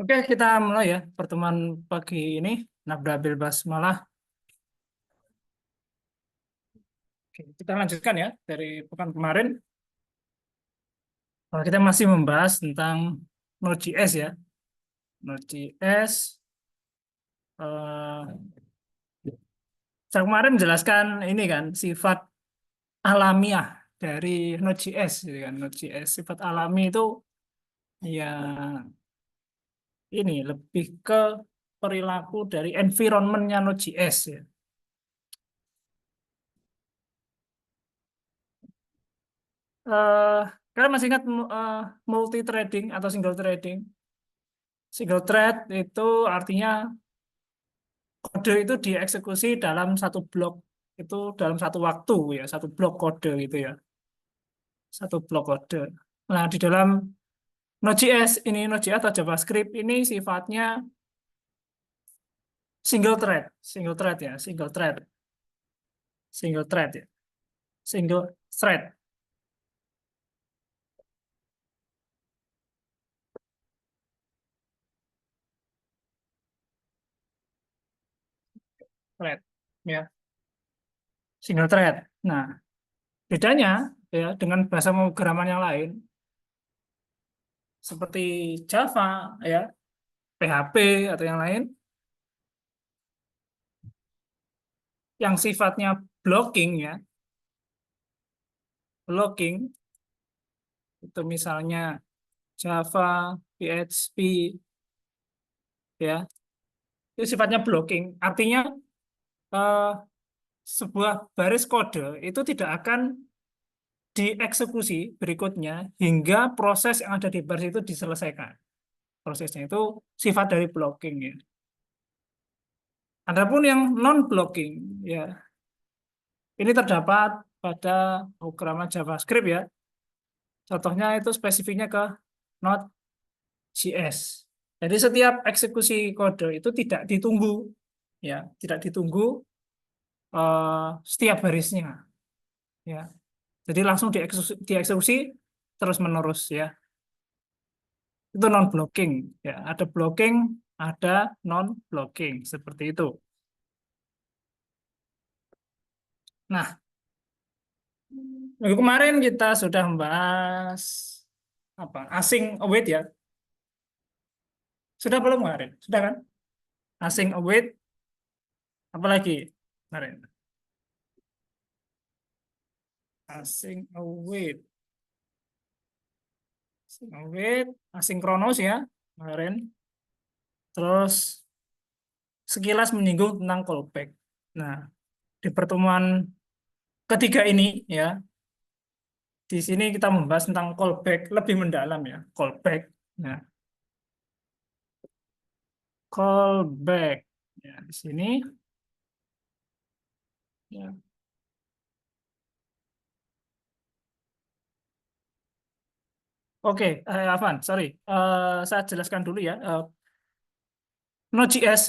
Oke, kita mulai ya pertemuan pagi ini. Nabdabil Basmalah. Oke, kita lanjutkan ya dari pekan kemarin. Kita masih membahas tentang Node.js ya. Node.js. eh, Saya kemarin menjelaskan ini kan sifat alamiah dari Node.js, gitu kan. Node.js sifat alami itu ya ini lebih ke perilaku dari environment-nya Node.js ya. eh Kalian masih ingat multi threading atau single threading? Single thread itu artinya kode itu dieksekusi dalam satu blok, itu dalam satu waktu ya, satu blok kode gitu ya, satu blok kode. Nah, di dalam Node.js ini, Node.js atau JavaScript ini sifatnya single thread ya, single thread ya, single thread, thread ya, single thread. Nah, bedanya ya dengan bahasa pemrograman yang lain seperti Java ya, PHP atau yang lain yang sifatnya blocking ya, blocking itu misalnya Java, PHP ya, itu sifatnya blocking. Artinya eh, sebuah baris kode itu tidak akan dieksekusi berikutnya hingga proses yang ada di baris itu diselesaikan. Prosesnya itu sifat dari blocking ya. Adapun yang non blocking ya, ini terdapat pada programan JavaScript ya. Contohnya itu spesifiknya ke Node.js. Jadi setiap eksekusi kode itu tidak ditunggu, ya, tidak ditunggu setiap barisnya, ya. Jadi langsung dieksekusi terus menerus, ya. Itu non blocking, ya. Ada blocking, ada non blocking seperti itu. Nah, minggu kemarin kita sudah membahas apa? Async await ya. Sudah belum kemarin? Sudah kan? Async await, apalagi kemarin? Async await. Await, asinkronus ya kemarin. Terus sekilas menyinggung tentang callback. Nah, di pertemuan ketiga ini ya, di sini kita membahas tentang callback lebih mendalam ya, callback. Nah, callback ya di sini ya. Oke, Avan, sorry. Saya jelaskan dulu ya. Node.js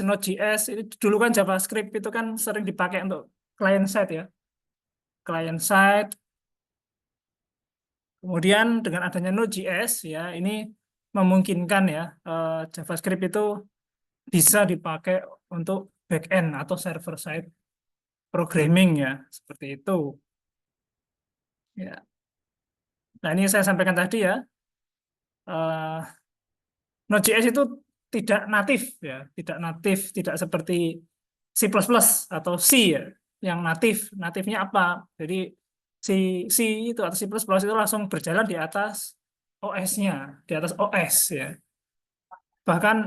ini dulu kan JavaScript itu kan sering dipakai untuk client side ya, client side. Kemudian dengan adanya Node.js ya ini memungkinkan ya JavaScript itu bisa dipakai untuk backend atau server side programming ya seperti itu. Ya. Nah ini saya sampaikan tadi ya eh, Node.js itu tidak natif ya, tidak natif, tidak seperti C++ atau C ya yang natif. Natifnya apa? Jadi C C itu atau C++ itu langsung berjalan di atas OS-nya, di atas OS ya. Bahkan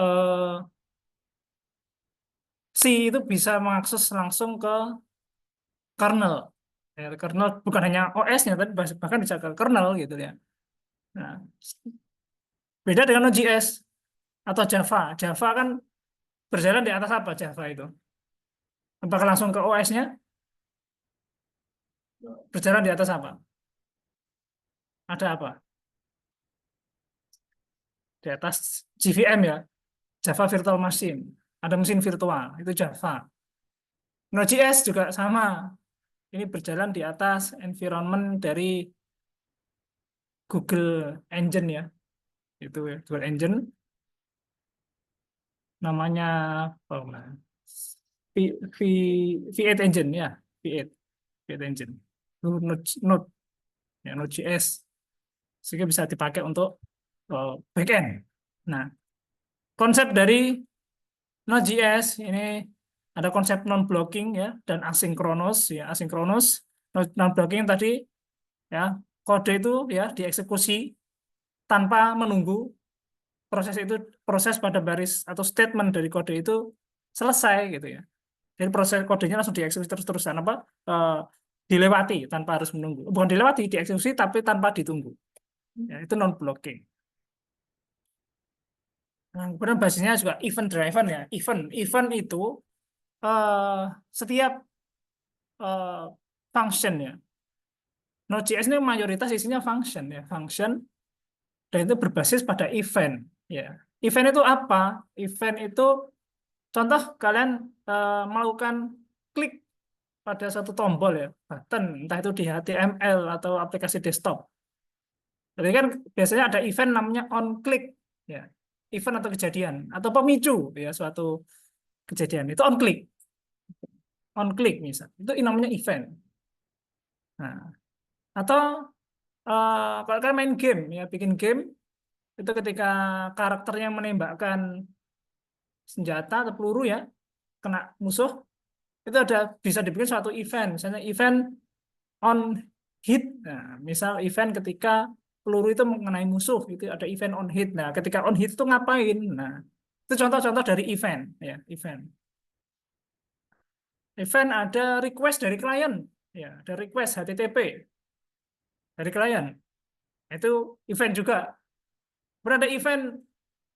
eh, C itu bisa mengakses langsung ke kernel. Ya, kernel bukan hanya OS-nya, tapi bahkan bisa ke kernel gitu ya. Nah, beda dengan Node.js atau Java. Java kan berjalan di atas apa Java itu? Apakah langsung ke OS-nya? Berjalan di atas apa? Ada apa? Di atas JVM ya, Java Virtual Machine. Ada mesin virtual, itu Java. Node.js juga sama. Ini berjalan di atas environment dari Google Engine ya. Itu ya, Google Engine. namanya oh, nah, V, V, V8 engine ya, V8, V8 engine. Node, ya, Node.js sehingga bisa dipakai untuk backend. Nah, konsep dari Node.js ini ada konsep non-blocking ya dan asinkronus ya, asinkronus non-blocking tadi ya, kode itu ya dieksekusi tanpa menunggu proses itu, proses pada baris atau statement dari kode itu selesai gitu ya. Jadi proses kodenya langsung dieksekusi terus-terusan apa eh, dilewati tanpa harus menunggu. Bukan dilewati, dieksekusi tapi tanpa ditunggu. Ya, itu non-blocking. Nah, kemudian basisnya juga event driven ya. Event itu eh, setiap function ya. Node.js ini mayoritas isinya function ya, function dan itu berbasis pada event ya. Event itu apa? Event itu contoh kalian melakukan klik pada satu tombol ya, button, entah itu di HTML atau aplikasi desktop. Jadi kan biasanya ada event namanya on click ya. Event atau kejadian atau pemicu ya suatu kejadian. Itu on click misal. Itu namanya event. Nah, atau kalau kalian main game ya, bikin game itu ketika karakternya menembakkan senjata atau peluru ya, kena musuh, itu ada bisa dibikin suatu event. Misalnya event on hit. Nah, misal event ketika peluru itu mengenai musuh, itu ada event on hit. Nah, ketika on hit itu ngapain? Nah, itu contoh-contoh dari event ya, event. Event ada request dari klien, ya, ada request HTTP dari klien. Itu event juga. Berada event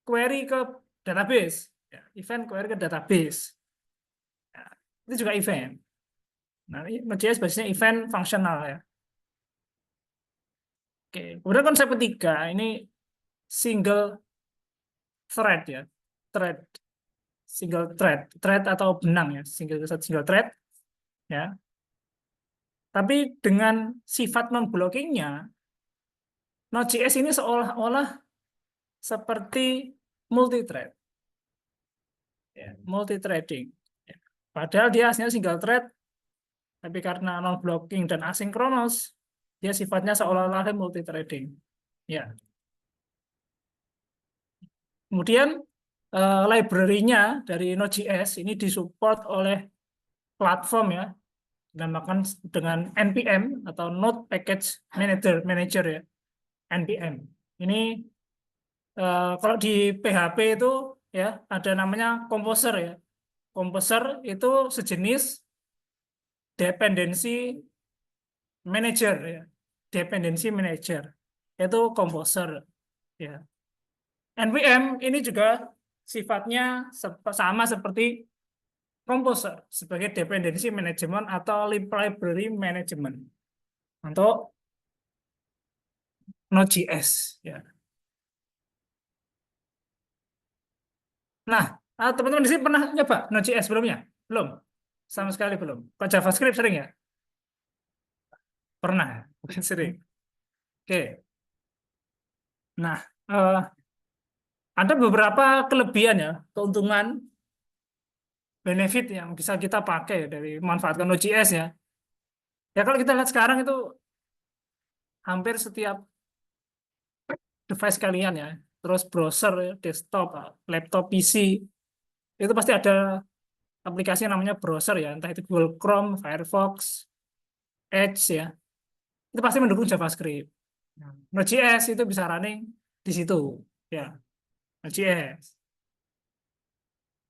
query ke database, ya, event query ke database. Ya, itu juga event. Nah, ini Node.js basisnya event fungsional ya. Oke, kemudian konsep ketiga ini single thread ya, thread, single thread, thread atau benang ya, single thread ya. Tapi dengan sifat non blockingnya, Node.js ini seolah-olah seperti multi thread, ya, multi threading. Ya. Padahal dia aslinya single thread, tapi karena non blocking dan asinkronus, dia sifatnya seolah-olah multi threading. Ya. Kemudian library-nya dari Node.js ini disupport oleh platform ya, dinamakan dengan NPM atau Node Package Manager ya, NPM. Ini kalau di PHP itu ya ada namanya Composer ya. Composer itu sejenis dependensi manager ya. Dependensi manager itu Composer ya. NPM ini juga sifatnya sama seperti Composer sebagai dependensi manajemen atau library management untuk Node.js ya. Nah, teman-teman di sini pernah nyoba Node.js sebelumnya? Belum? Sama sekali belum. Kok JavaScript sering ya? Pernah, bukan sering. Oke. Nah, ada beberapa kelebihan ya, keuntungan, benefit yang bisa kita pakai dari memanfaatkan Node.js ya. Ya kalau kita lihat sekarang itu hampir setiap device kalian ya, terus browser, desktop, laptop, PC, itu pasti ada aplikasi yang namanya browser ya, entah itu Google Chrome, Firefox, Edge ya, itu pasti mendukung JavaScript. Node.js itu bisa running di situ ya, Node.js.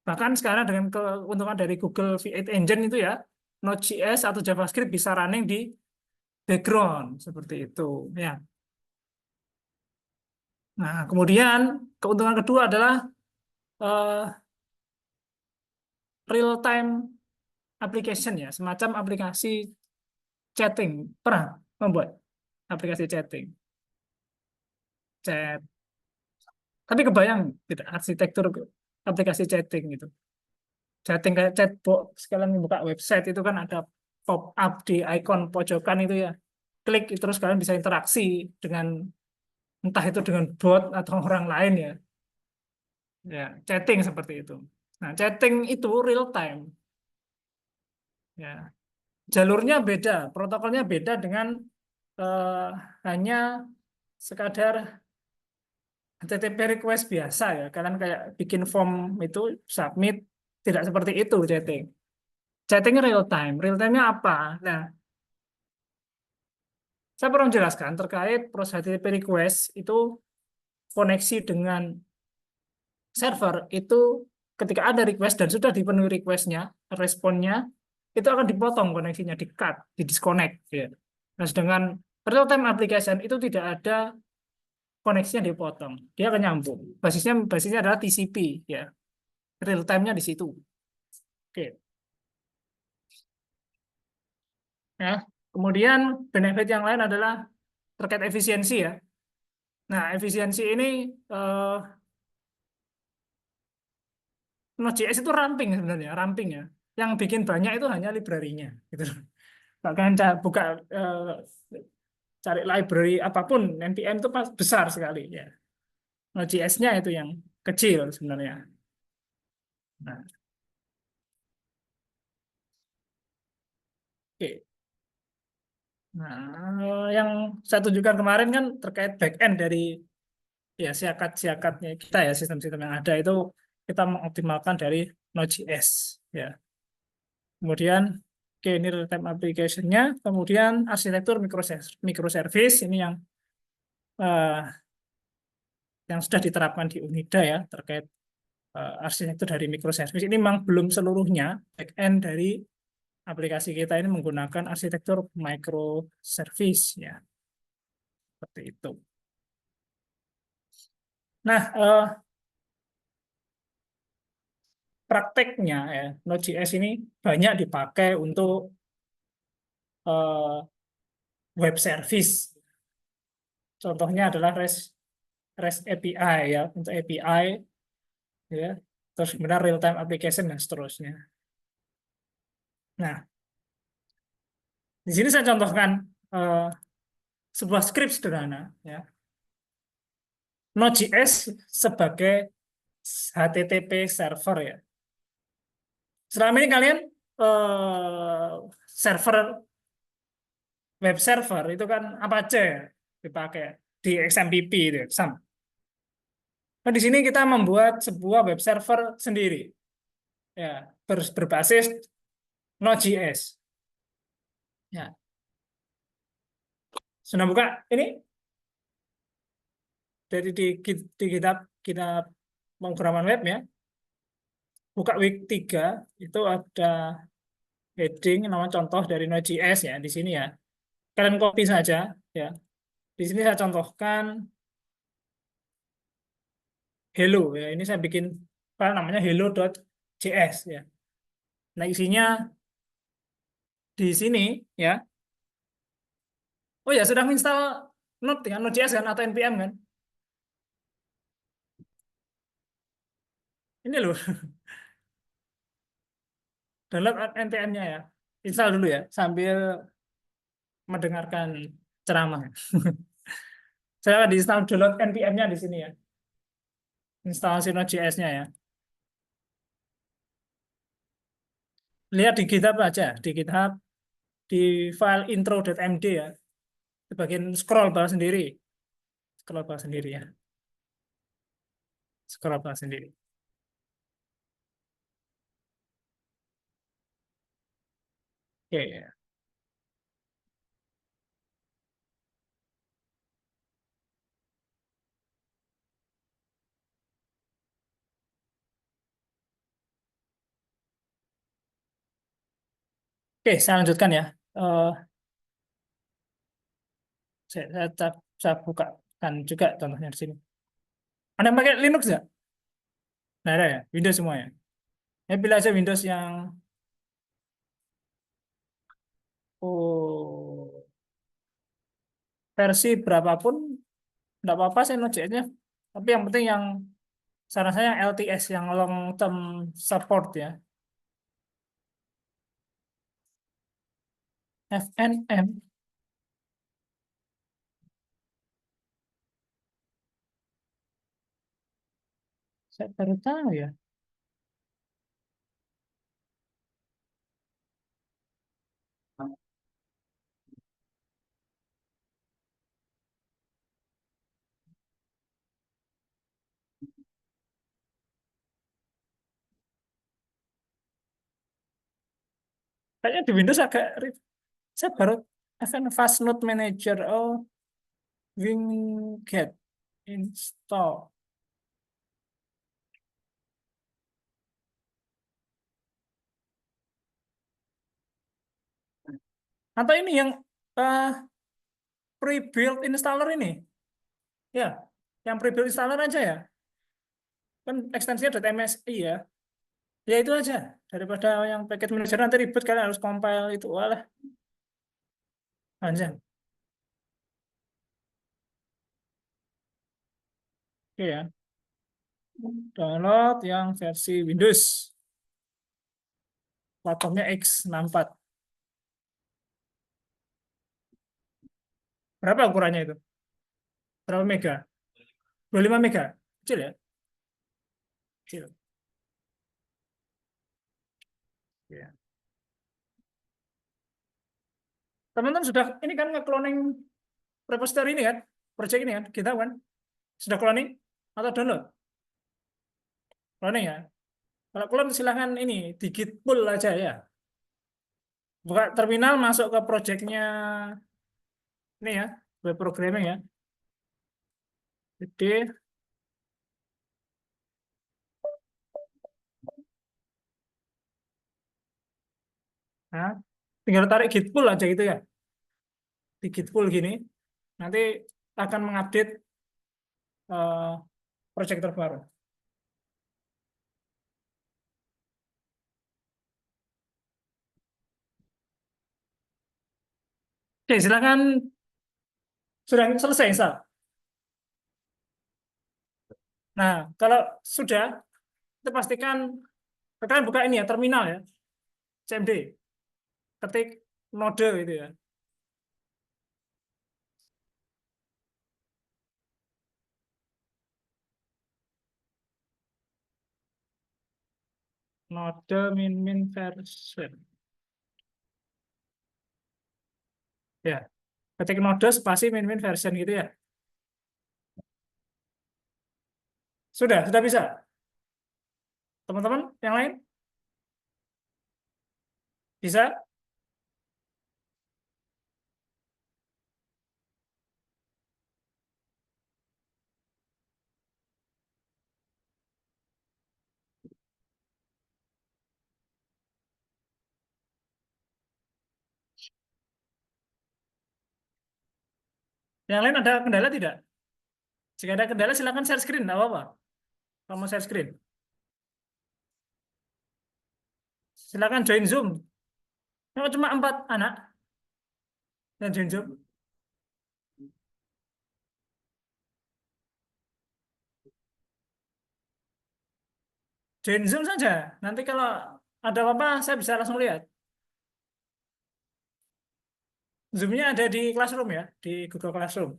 Bahkan sekarang dengan keuntungan dari Google V8 Engine itu ya, Node.js atau JavaScript bisa running di background seperti itu ya. Nah, kemudian keuntungan kedua adalah eh, real time application ya, semacam aplikasi chatting. Pernah membuat aplikasi chatting, chat. Tapi kebayang tidak arsitektur aplikasi chatting gitu. Chatting kayak chatbot, sekalian buka website itu kan ada pop up di icon pojokan itu ya. Klik terus kalian bisa interaksi dengan entah itu dengan bot atau orang lain ya. Ya, chatting seperti itu. Nah, chatting itu real time. Ya, jalurnya beda, protokolnya beda dengan eh, hanya sekadar HTTP request biasa ya. Kalian kayak bikin form itu submit, tidak seperti itu chatting. Chatting real time. Real time-nya apa? Nah, saya perlu jelaskan terkait proses HTTP request itu koneksi dengan server itu ketika ada request dan sudah dipenuhi requestnya, responnya, itu akan dipotong koneksinya, di-cut, di-disconnect. Ya. Nah, sedangkan real-time application itu tidak ada koneksinya dipotong, dia akan nyambung. Basisnya adalah TCP, ya. Real time-nya di situ. Oke. Ya. Kemudian benefit yang lain adalah terkait efisiensi ya. Nah, efisiensi ini eh, Node.js itu ramping sebenarnya, ramping ya. Yang bikin banyak itu hanya library-nya, gitu. Bahkan buka eh, cari library apapun, npm itu besar sekali ya. Node.js-nya itu yang kecil sebenarnya. Nah, oke. Nah, yang saya tunjukkan kemarin kan terkait back-end dari ya siakat-siakatnya kita ya, sistem-sistem yang ada itu kita mengoptimalkan dari Node.js ya. Kemudian oke, ini real-time application-nya, kemudian arsitektur microservice ini eh, yang sudah diterapkan di Unida ya terkait arsitektur dari microservice ini memang belum seluruhnya back-end dari aplikasi kita ini menggunakan arsitektur microservice ya seperti itu. Nah, prakteknya ya Node.js ini banyak dipakai untuk eh, web service. Contohnya adalah REST API ya untuk API ya. Terus kemudian real time application dan seterusnya. Nah, di sini saya contohkan eh, sebuah script sederhana ya. Node.js sebagai HTTP server ya. Selama ini kalian eh, server web server itu kan apa aja ya dipakai di XMPP itu, XAMPP. Nah, di sini kita membuat sebuah web server sendiri ya berbasis Node.js. Ya, sudah buka ini dari di kitab pemrograman web ya. Buka week 3 itu ada heading nama contoh dari Node.js ya di sini ya. Kalian copy saja ya. Di sini saya contohkan hello ya. Ini saya bikin file namanya hello.js ya. Nah, isinya di sini ya. Oh ya, sudah install Node dengan Node.js kan atau npm kan? Ini loh, download npm-nya ya. Install dulu ya sambil mendengarkan ceramah. Saya di install download npm-nya di sini ya. Instalasi Node.js-nya ya. Lihat di GitHub aja, di GitHub di file intro.md ya. Di bagian scroll bawah sendiri. Scroll bawah sendiri ya. Scroll bawah sendiri. Oke, ya. Oke, saya lanjutkan ya. Eh, saya bukakan juga contohnya di sini. Anda pakai Linux nggak? Nah, ada ya, Windows semua ya. Ya, pilih aja Windows yang versi berapapun, nggak apa-apa saya Node.js-nya. Tapi yang penting yang saran saya yang LTS, yang long term support ya. FNM. Saya baru tahu ya. Kayaknya di Windows agak saya baru Fast Node Manager. Oh, Winget install. Atau ini yang eh, pre-built installer ini. Ya, yang pre-built installer aja ya. Kan ekstensinya .msi ya. Ya itu aja. Daripada yang package manager nanti ribet kalian harus compile itu. Walah, panjang. Oke ya. Download yang versi Windows. Platformnya x64. Berapa ukurannya itu? Berapa mega? 25 mega. Kecil ya? Kecil. Ya. Teman-teman sudah ini kan nge-cloning repository ini kan? Project ini kan? Kita kan? Sudah cloning atau download? Cloning ya? Kalau clone silahkan ini di git pull aja ya. Buka terminal masuk ke projectnya ini ya, web programming ya. Jadi, nah, tinggal tarik git pull aja gitu ya. Di git pull gini, nanti akan mengupdate project terbaru. Oke, silakan sudah selesai, Sal. Nah, kalau sudah, kita pastikan kalian buka ini ya, terminal ya, CMD, ketik node itu ya. Node min version. Ya, ketik node spasi min version gitu ya. Sudah bisa. Teman-teman yang lain bisa. Yang lain ada kendala tidak? Jika ada kendala silakan share screen, nggak apa-apa. Kamu share screen. Silakan join Zoom. Kalau cuma 4 anak yang join Zoom, join Zoom saja. Nanti kalau ada apa-apa saya bisa langsung lihat. Zoom-nya ada di Classroom ya, di Google Classroom.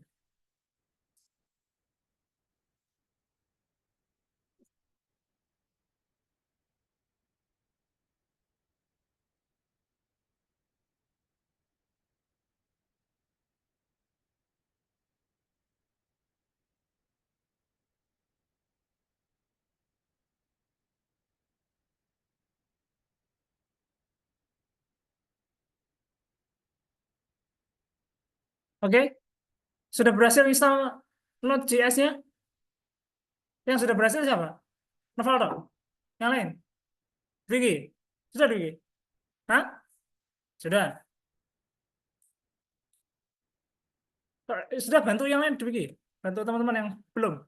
Oke, sudah berhasil install Node.js-nya? Yang sudah berhasil siapa? Novaldo? Yang lain? Vicky? Sudah, Vicky? Hah? Sudah. Sudah bantu yang lain, Vicky? Bantu teman-teman yang belum.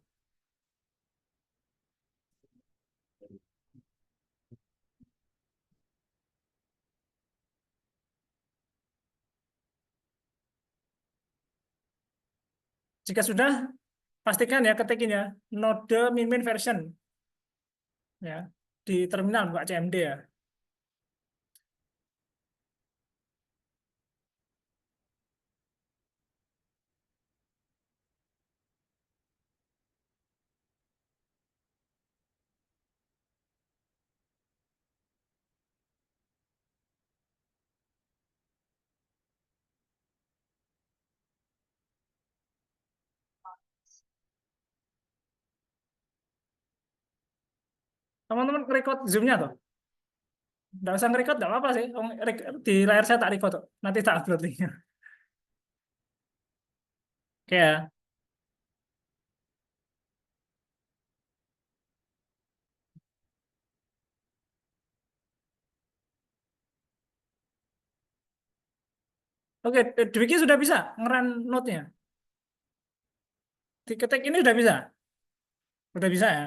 Jika sudah, pastikan ya ketikin ya node min version ya di terminal buka CMD ya. Teman-teman record Zoom-nya tuh. Nggak usah nge-record, nggak apa-apa sih. Di layar saya tak record tuh. Nanti tak upload linknya. Oke ya. Oke, Dwiki sudah bisa ngeran note-nya. Diketik ini sudah bisa. Sudah bisa ya.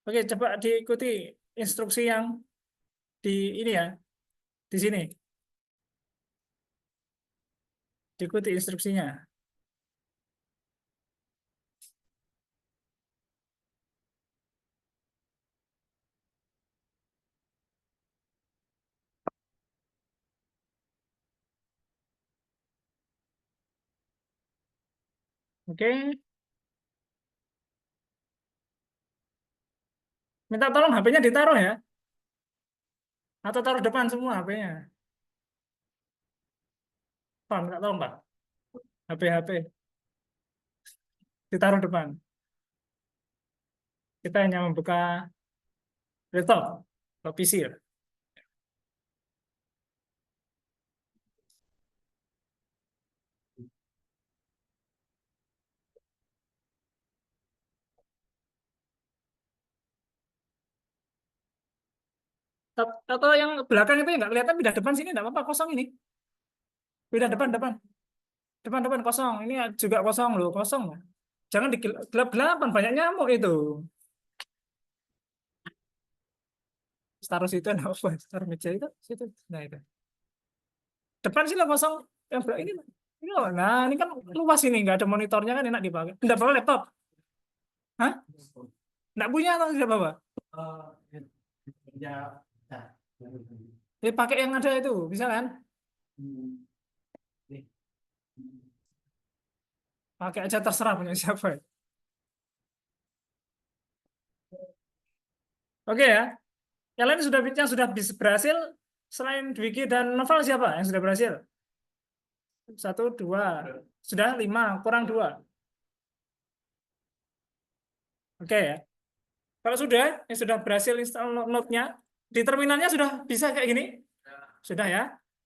Oke, coba diikuti instruksi yang di ini ya, di sini. Diikuti instruksinya. Oke, minta tolong HP-nya ditaruh ya. Atau taruh depan semua HP-nya. Pak, minta tolong Pak. HP-HP ditaruh depan. Kita hanya membuka laptop atau PC ya. Atau yang belakang itu yang nggak kelihatan pindah depan sini nggak apa-apa, kosong ini. Pindah depan depan depan depan kosong. Ini juga kosong loh, kosong. Jangan digelap-gelapan, banyak nyamuk itu. Taruh situ ada apa? Taruh meja itu situ. Nah itu. Depan sih lah kosong. Yang belakang ini. Ini loh. Nah ini kan luas ini, nggak ada monitornya kan enak dipakai. Nggak bawa laptop? Hah? Nggak punya atau tidak bawa? Ya pakai yang ada itu, bisa kan? Pakai aja terserah punya siapa ya. Oke ya. Yang lain sudah berhasil selain Dwiki dan Novel siapa yang sudah berhasil? Satu, dua. Sudah lima, kurang dua. Oke ya. Kalau sudah, yang sudah berhasil install Note-nya, di terminalnya sudah bisa kayak gini? Sudah ya.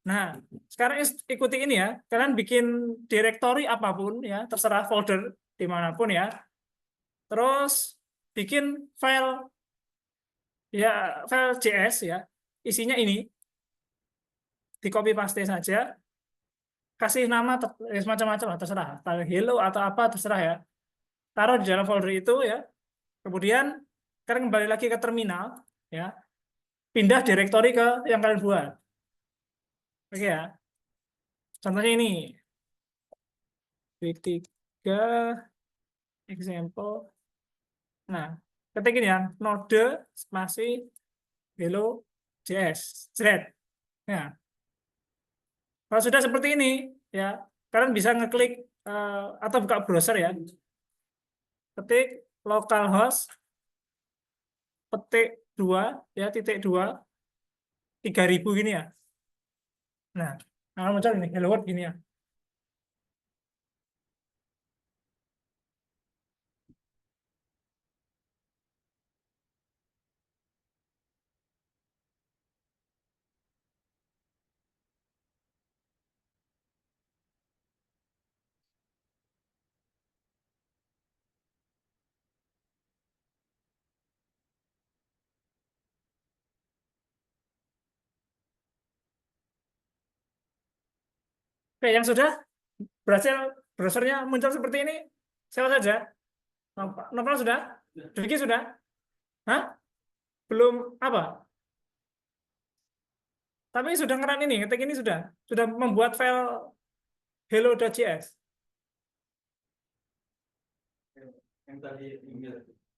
Nah, sekarang ikuti ini ya. Kalian bikin direktori apapun ya, terserah folder dimanapun ya. Terus bikin file ya, file JS ya. Isinya ini, di copy paste saja. Kasih nama macam-macam lah, terserah. Hello atau apa terserah ya. Taruh di dalam folder itu ya. Kemudian kalian kembali lagi ke terminal ya. Pindah direktori ke yang kalian buat. Oke ya. Contohnya ini, week 3 example. Nah, ketik ini ya, node spasi hello JS, thread. Nah, kalau sudah seperti ini, ya kalian bisa ngeklik atau buka browser ya, ketik localhost, petik 2 ya, titik 2, 3000 gini ya. Nah, muncul ini, hello world gini ya. Oke, yang sudah berhasil browsernya muncul seperti ini, siapa saja? Novel sudah? Diki sudah? Hah? Belum apa? Tapi sudah ngeran ini, ngetik ini sudah membuat file hello.js.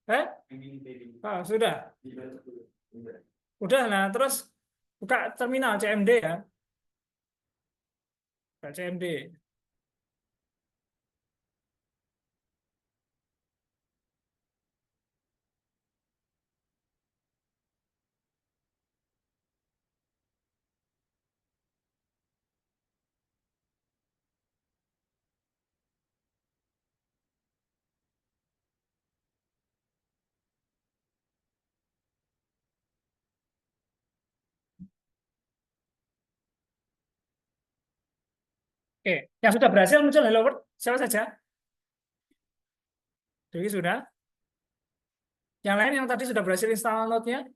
Eh? Sudah. Udah, nah terus buka terminal CMD ya. Buka CMD. Oke, yang sudah berhasil muncul Hello World siapa saja? Dewi sudah. Yang lain yang tadi sudah berhasil install Node-nya,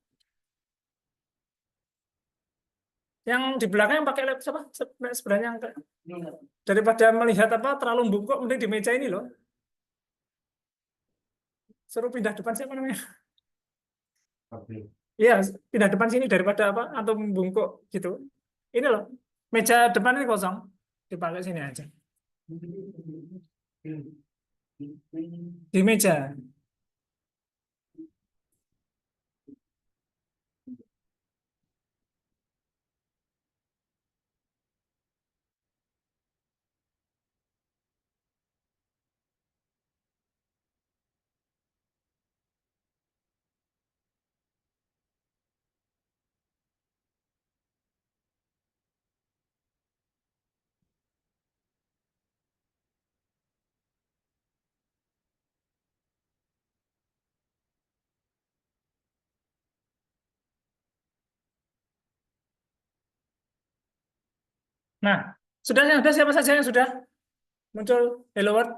yang di belakang yang pakai laptop apa? Sebenarnya yang daripada melihat apa terlalu bungkuk, mending di meja ini loh. Suruh pindah depan siapa namanya? Iya, pindah depan sini daripada apa atau membungkuk gitu. Ini loh, meja depan ini kosong, dipakai sini aja. Di meja. Nah, sudah yang ada siapa saja yang sudah muncul Hello World?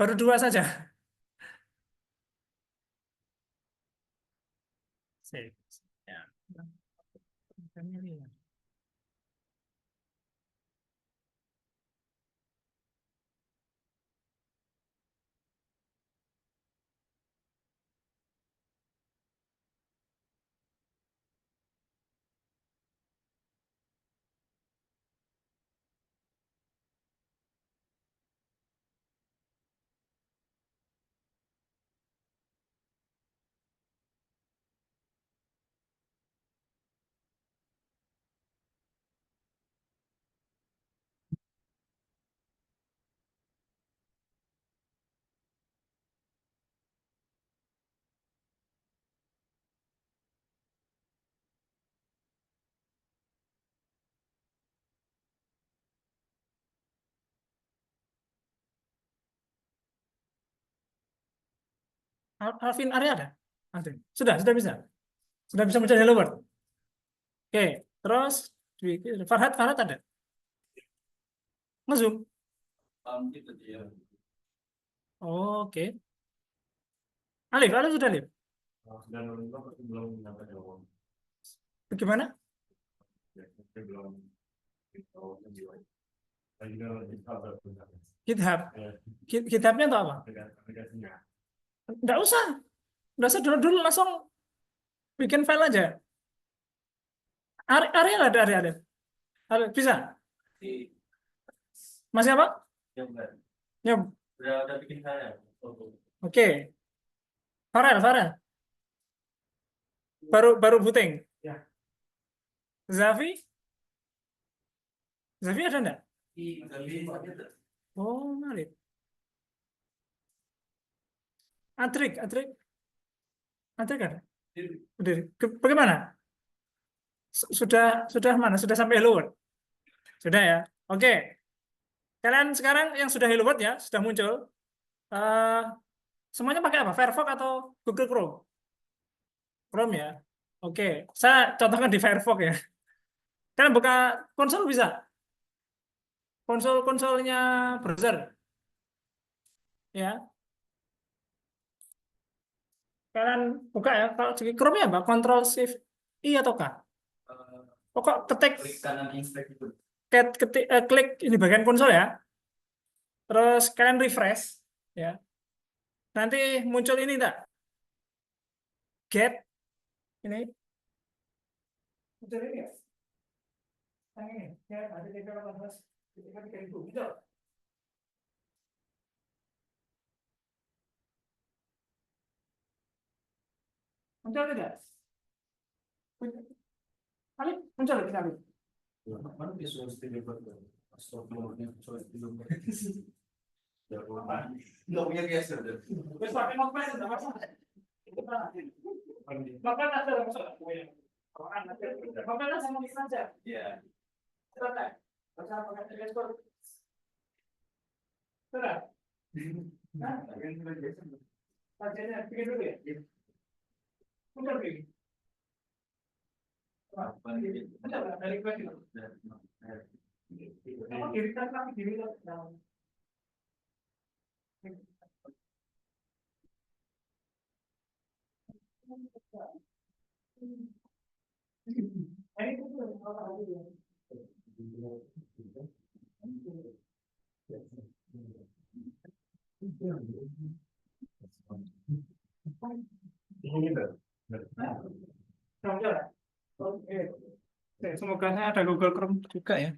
Baru dua saja. Sip. Ya. Alvin Arya ada? Alvin. Sudah bisa. Sudah bisa muncul Hello World. Oke, terus Farhat ada. Ngezoom. Oke. Alif sudah Alif. Bagaimana? GitHub. GitHubnya untuk apa? Nggak usah. Nggak usah dulu langsung bikin file aja. Ariel ada Ariel. Bisa. Masih apa? Ya. Udah bikin saya. Oke. Farel. Baru booting. Ya. Zafi ada enggak? Ada. Oh, menarik. Atrik ada. Udah. Bagaimana? Sudah mana? Sudah sampai Hello World? Sudah ya. Oke. Kalian sekarang yang sudah Hello World ya, sudah muncul. Eh, semuanya pakai apa? Firefox atau Google Chrome? Chrome ya. Oke. Saya contohkan di Firefox ya. Kalian buka konsol bisa? Konsolnya browser ya. Kalian buka ya. Kalau di Chrome ya, Mbak, Control Shift I atau K? Pokok ketik Klik kanan inspect itu. klik ini bagian konsol ya. Terus kalian refresh ya. Nanti muncul ini enggak? Get ini. Muncul ini ya? Yang ini. Ya, ada di 18. Muncul. Muncul tidak? Alif, muncul tidak Alif? Mana disuruh studio buat astagfirullahnya soal studio. Nggak punya geser deh. Wes pakai notepad enggak masalah. Notepad ada masalah. Notepad sama ini saja. Iya. Selesai. Masalah pakai gestur. Sudah. Nah, sajiannya bikin dulu ya. Muncul begini. Dari Ini enggak. Oke. Oke, semoga ada Google Chrome juga ya.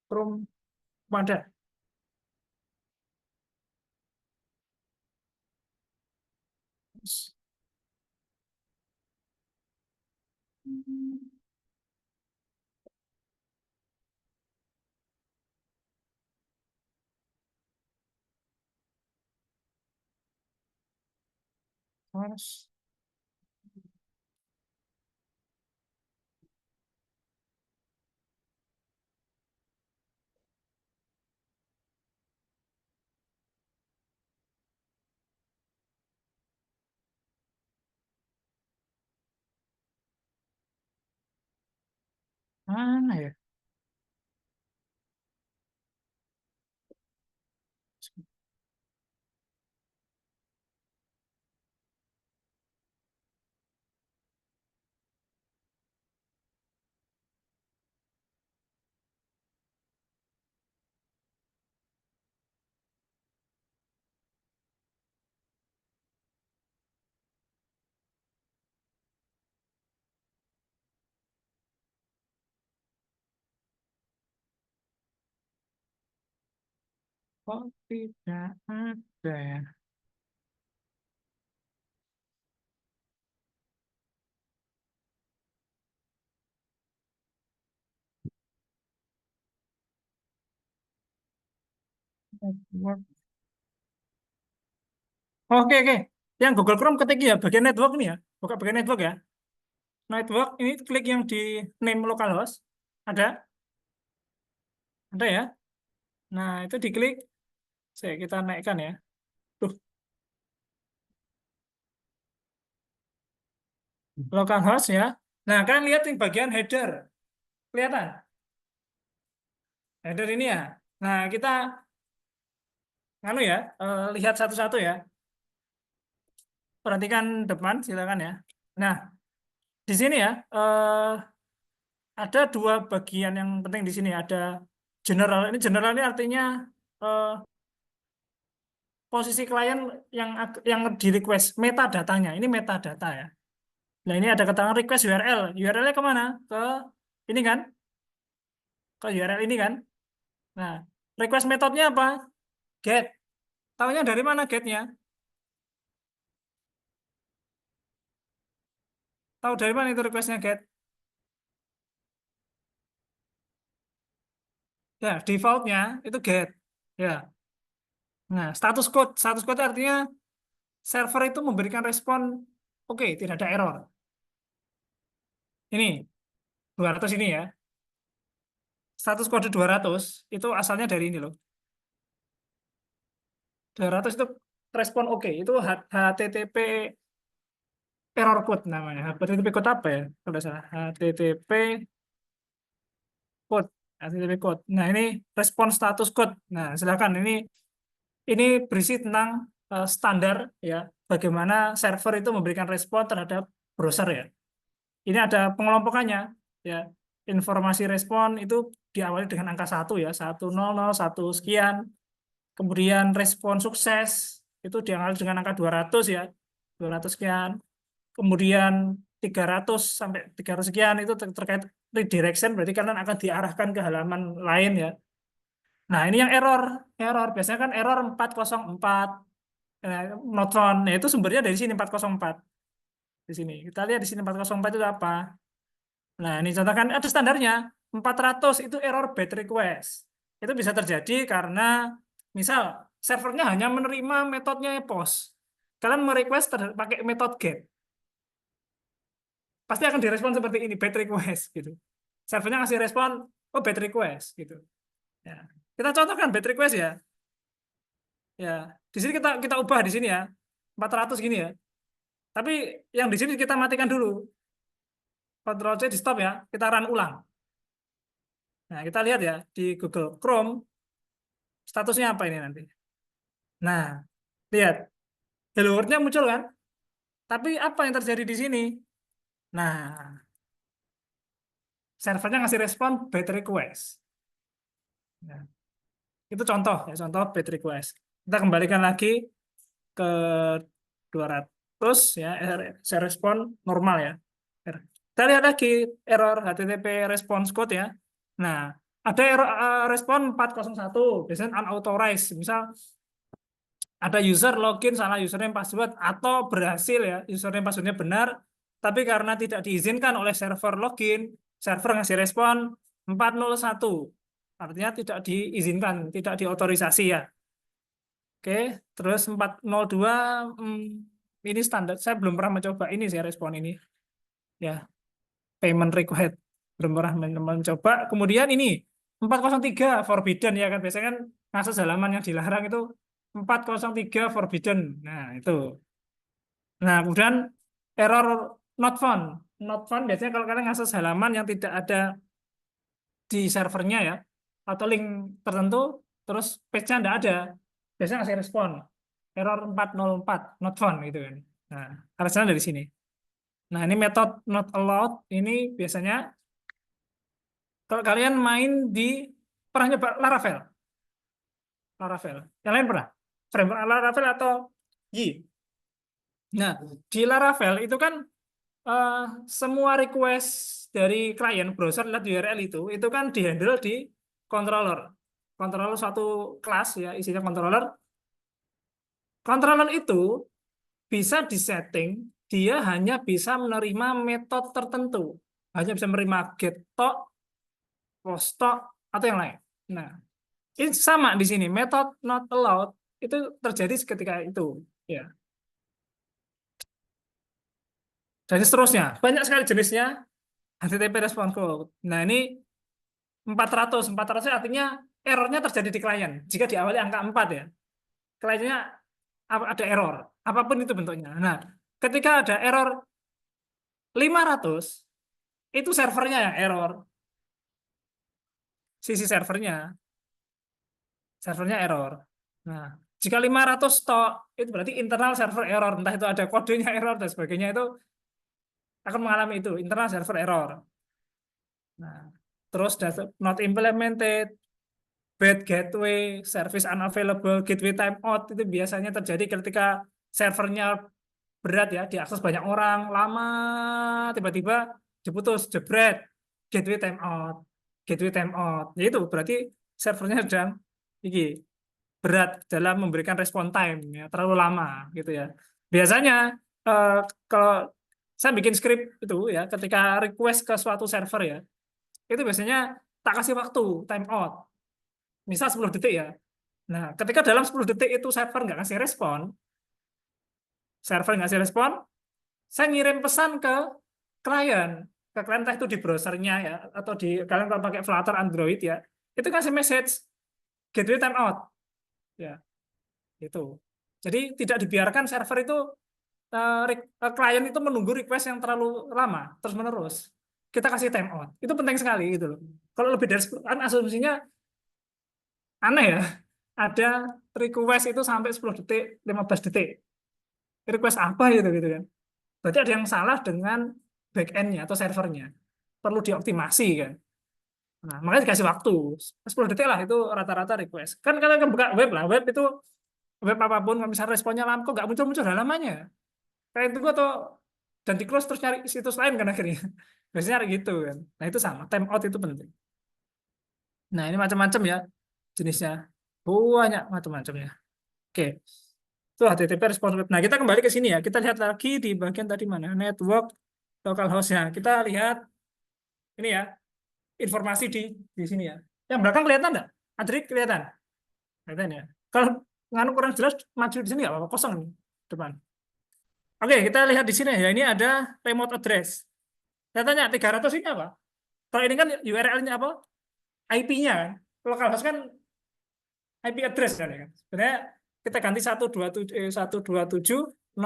Chrome ada. Mas. Mana ya? Kok tidak ada ya? Network. Oke, oke. Yang Google Chrome ketik ya bagian network ini ya. Buka bagian network ya. Network ini klik yang di name localhost. Ada ya. Nah, itu diklik. Kita naikkan ya. Tuh, localhost ya. Nah, kalian lihat di bagian header. Kelihatan? Header ini ya. Nah, kita lihat satu-satu ya. Perhatikan depan, silakan ya. Nah, di sini ya, ada dua bagian yang penting di sini. Ada general. Ini general ini artinya eh, posisi klien yang di request metadatanya. Ini metadata ya. Nah, ini ada keterangan request URL. URL-nya kemana? Ke ini kan? Ke URL ini kan? Nah, request metodenya apa? Get. Tahunya dari mana getnya? Tahu dari mana itu requestnya get? Ya, defaultnya itu get. Ya. Nah, status code artinya server itu memberikan respon oke, tidak ada error. Ini 200 ini ya. Status kode 200 itu asalnya dari ini loh. 200 itu respon oke. Itu HTTP error code namanya. HTTP code apa ya? Kalau nggak salah. Code. HTTP code. Nah, ini respon status code. Nah, silakan ini berisi tentang standar ya, bagaimana server itu memberikan respon terhadap browser ya. Ini ada pengelompokannya ya. Informasi respon itu diawali dengan angka 1 ya, 100 1 sekian. Kemudian respon sukses itu diawali dengan angka 200 ya, 200 sekian. Kemudian 300 sampai 300 sekian itu terkait redirection, berarti kalian akan diarahkan ke halaman lain ya. Nah, ini yang error biasanya kan error 404 not found. Nah, itu sumbernya dari sini 404. Di sini. Kita lihat di sini 404 itu apa? Nah, ini contohkan ada standarnya. 400 itu error bad request. Itu bisa terjadi karena misal servernya hanya menerima metodenya post. Kalian merequest pakai metode get. Pasti akan direspon seperti ini, bad request gitu. Servernya ngasih respon, oh bad request gitu. Ya. Kita contohkan bad request ya. Ya, di sini kita ubah di sini ya. 400 gini ya. Tapi yang di sini kita matikan dulu. Ctrl C di stop ya. Kita run ulang. Nah, kita lihat ya di Google Chrome statusnya apa ini nanti. Nah, lihat hello world-nya muncul kan? Tapi apa yang terjadi di sini? Nah, servernya ngasih respon bad request. Nah, itu contoh ya, contoh bad request. Kita kembalikan lagi ke 200 ya, saya respon normal ya. Kita lihat lagi error HTTP response code ya. Nah, ada error respon 401, biasanya unauthorized. Misal ada user login salah username password atau berhasil ya username passwordnya benar, tapi karena tidak diizinkan oleh server login, server ngasih respon 401. Artinya tidak diizinkan, tidak diotorisasi ya. Oke, terus 402 ini standar. Saya belum pernah mencoba ini sih respon ini. Ya, payment request. Belum pernah mencoba. Kemudian ini 403 forbidden ya kan. Biasanya kan akses halaman yang dilarang itu 403 forbidden. Nah, itu. Nah, kemudian error not found. Not found biasanya kalau kalian akses halaman yang tidak ada di servernya ya, atau link tertentu, terus page-nya tidak ada. Biasanya ngasih respon. Error 404, not found gitu kan. Nah, alasannya dari sini. Nah, ini metode not allowed. Ini biasanya kalau kalian main di, pernah nyoba Laravel? Laravel. Yang lain pernah? Framework Laravel atau Yi? Nah, di Laravel itu kan eh, semua request dari klien browser lihat URL itu kan dihandle di controller. Controller suatu kelas ya, isinya controller. Controller itu bisa disetting, dia hanya bisa menerima metode tertentu. Hanya bisa menerima get tok, post tok, atau yang lain. Nah, ini sama di sini. Metode not allowed itu terjadi ketika itu. Ya. Dan seterusnya. Banyak sekali jenisnya HTTP response code. Nah, ini 400. 400 artinya errornya terjadi di klien. Jika diawali angka 4 ya. Kliennya ada error. Apapun itu bentuknya. Nah, ketika ada error 500, itu servernya yang error. Sisi servernya error. Nah, jika 500 stok, itu berarti internal server error. Entah itu ada kodenya error dan sebagainya, itu akan mengalami itu, internal server error. Nah, terus not implemented, bad gateway, service unavailable, gateway timeout, itu biasanya terjadi ketika servernya berat ya, diakses banyak orang, lama, tiba-tiba diputus, jebret, gateway timeout, gateway timeout. Ya itu berarti servernya sedang ini berat dalam memberikan respon time ya, terlalu lama gitu ya. Biasanya eh, kalau saya bikin script itu ya, ketika request ke suatu server ya, itu biasanya tak kasih waktu time out, misal 10 detik ya. Nah, ketika dalam 10 detik itu server nggak kasih respon, saya ngirim pesan klien, ke klien entah itu di browsernya ya, atau di kalian kalau pakai Flutter Android ya, itu kasih message gateway time out ya, itu. Jadi tidak dibiarkan server itu klien itu menunggu request yang terlalu lama terus menerus. Kita kasih time out. Itu penting sekali gitu loh. Kalau lebih dari 10, kan asumsinya aneh ya. Ada request itu sampai 10 detik, 15 detik. Request apa gitu kan. Berarti ada yang salah dengan back end-nya atau servernya. Perlu dioptimasi kan. Nah, makanya dikasih waktu 10 detik lah itu rata-rata request. Kan kalian kan buka web lah, web itu web apapun kalau misalnya responnya lama kok nggak muncul-muncul halamannya. Kayak itu atau dan di close terus nyari situs lain kan akhirnya. Biasanya kayak gitu kan. Nah, itu sama, time out itu penting. Nah, ini macam-macam ya jenisnya. Banyak macam-macamnya. Oke. Itu HTTP response web. Nah, kita kembali ke sini ya. Kita lihat lagi di bagian tadi mana? Network localhost-nya. Kita lihat ini ya, informasi di sini ya. Yang belakang kelihatan enggak? Adrik kelihatan? Kelihatan ya. Kalau nganu kurang jelas maju di sini nggak apa-apa, kosong nih depan. Oke, kita lihat di sini ya. Ini ada remote address. Saya tanya 300 ini apa? Kalau ini kan URL-nya apa? IP-nya kan. Localhost kan IP address kan ya. Sebenarnya kita ganti 127.0.0.1.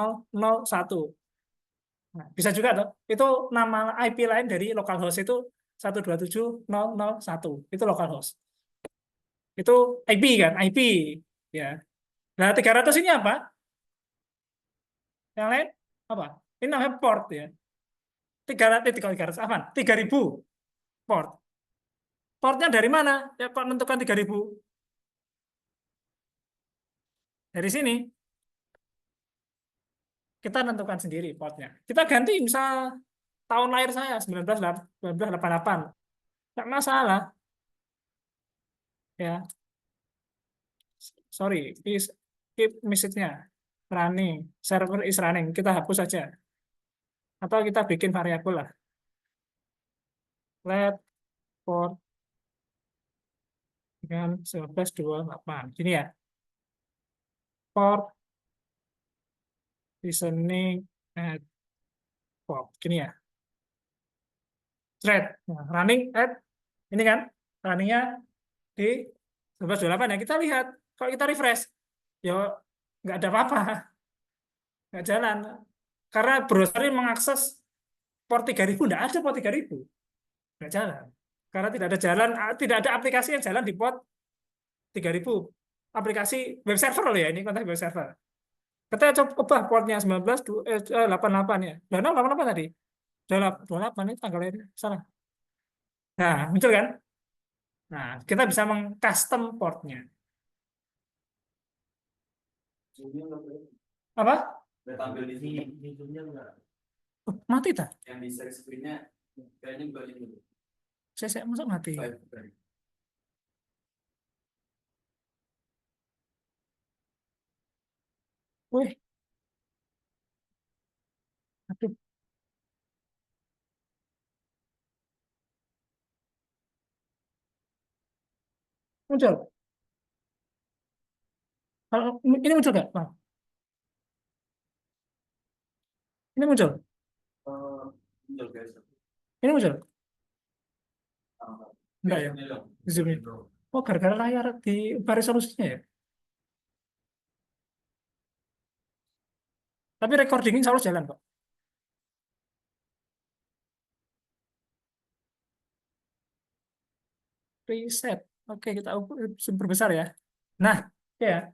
Nah, bisa juga tuh. Itu nama IP lain dari localhost itu 127.0.0.1 itu localhost. Itu IP kan, IP ya. Nah, 300 ini apa? Yang lain apa? Ini namanya port ya. 300 apa? 3.000 port. Portnya dari mana? Ya kok menentukan 3.000? Dari sini kita tentukan sendiri portnya. Kita ganti misal tahun lahir saya 1988. Nggak masalah ya. Sorry, is keep message-nya running, server is running. Kita hapus saja. Atau kita bikin variabel lah. Let port dengan 1928. Gini ya. Port listening at port. Gini ya. Thread. Nah, running at ini kan. Runningnya di 1928 ya. Kita lihat. Kalau kita refresh, ya nggak ada apa-apa. Nggak jalan. Karena browser ini mengakses port 3000. Nggak ada port 3000. Nggak jalan. Karena tidak ada jalan, tidak ada aplikasi yang jalan di port 3000. Aplikasi web server loh ya, ini konteks web server. Kita coba portnya 88 ya. Udah 88 tadi. Udah 28 ini tanggalnya salah. Nah, muncul kan? Nah, kita bisa mengcustom portnya. Apa? Udah tampil di sini, ini zoomnya enggak. Oh, mati tak? Yang di share screen-nya kayaknya bukan ini. Saya masuk mati. Wih, aduh, muncul. Kalau ini muncul nggak, Bang? Ini muncul. Muncul guys. Ini muncul. Enggak ya? Ini dong. Zoom in. Oh, gara-gara layar di resolusinya ya. Tapi recordingnya selalu jalan kok. Preset. Oke, kita ukur super besar ya. Nah, ya.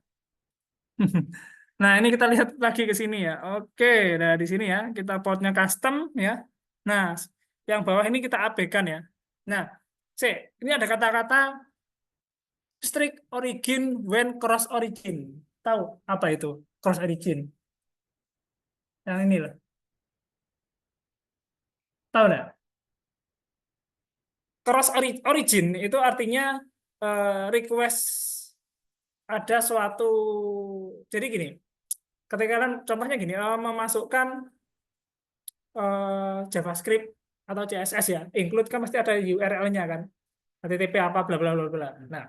Nah, ini kita lihat lagi ke sini ya. Oke, nah di sini ya, kita portnya custom ya. Nah, yang bawah ini kita abaikan ya. Nah, C, ini ada kata-kata strict origin when cross origin. Tahu apa itu cross origin? Yang ini loh. Tahu nggak? Cross origin itu artinya request ada suatu, jadi gini, ketika kalian contohnya gini, memasukkan JavaScript atau CSS ya, include kan pasti ada URL-nya kan, HTTP apa bla bla bla bla. Nah,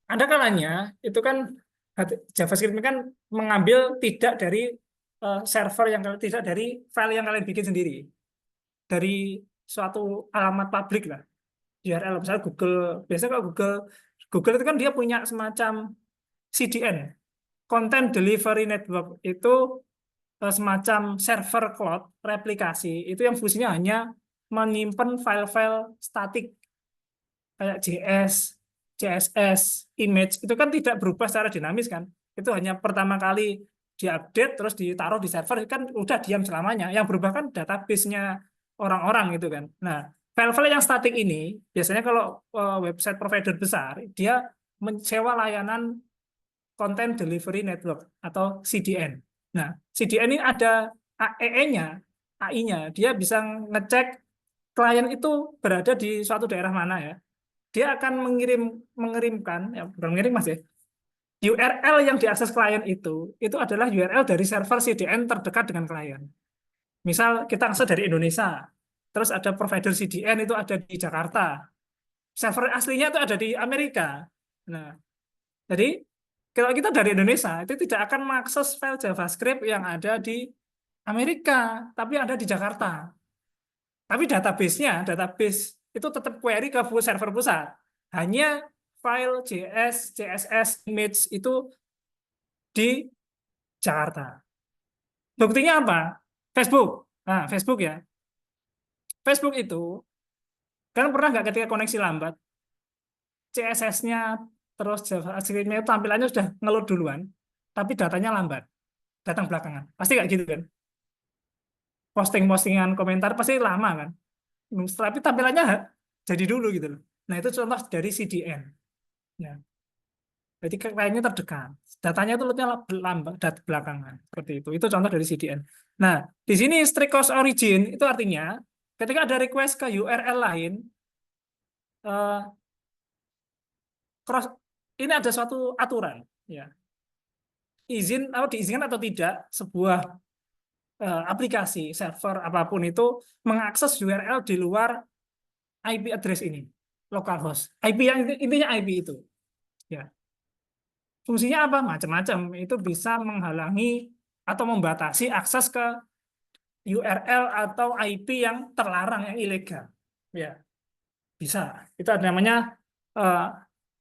ada kalanya itu kan JavaScript ini kan mengambil tidak dari server yang tidak dari file yang kalian bikin sendiri, dari suatu alamat publik lah, URL misalnya Google. Biasanya kalau Google itu kan dia punya semacam CDN, Content Delivery Network, itu semacam server cloud replikasi itu yang fungsinya hanya menyimpan file-file statik kayak JS, CSS, image itu kan tidak berubah secara dinamis kan. Itu hanya pertama kali diupdate terus ditaruh di server kan udah diam selamanya. Yang berubah kan database-nya orang-orang gitu kan. Nah, file-file yang statik ini biasanya kalau website provider besar dia menyewa layanan Content Delivery Network atau CDN. Nah, CDN ini ada AEE-nya, AI-nya. Dia bisa ngecek klien itu berada di suatu daerah mana ya. Dia akan mengirimkan, ya bukan mengirim mas ya, URL yang diakses klien itu adalah URL dari server CDN terdekat dengan klien. Misal kita akses dari Indonesia, terus ada provider CDN itu ada di Jakarta, server aslinya itu ada di Amerika. Nah, jadi kalau kita dari Indonesia itu tidak akan mengakses file JavaScript yang ada di Amerika, tapi yang ada di Jakarta. Tapi database itu tetap query ke server pusat. Hanya file JS, CSS, image itu di Jakarta. Buktinya apa? Facebook. Nah, Facebook ya. Facebook itu Kalian pernah nggak ketika koneksi lambat, CSS-nya terus JavaScript-nya tampilannya sudah ngeload duluan, tapi datanya lambat, datang belakangan. Pasti nggak gitu kan? Posting-postingan komentar pasti lama kan? Tapi tampilannya jadi dulu gitu loh. Nah, itu contoh dari CDN. Ya. Jadi kayaknya terdekat. Datanya itu lambat, belakangan. Seperti itu. Itu contoh dari CDN. Nah, di sini strict cross origin itu artinya ketika ada request ke URL lain, eh, cross ini ada suatu aturan. Ya. Izin atau diizinkan atau tidak sebuah aplikasi server apapun itu mengakses URL di luar IP address ini, localhost. IP yang intinya IP itu. Ya. Fungsinya apa? Macam-macam. Itu bisa menghalangi atau membatasi akses ke URL atau IP yang terlarang, yang ilegal. Ya, bisa. Itu ada namanya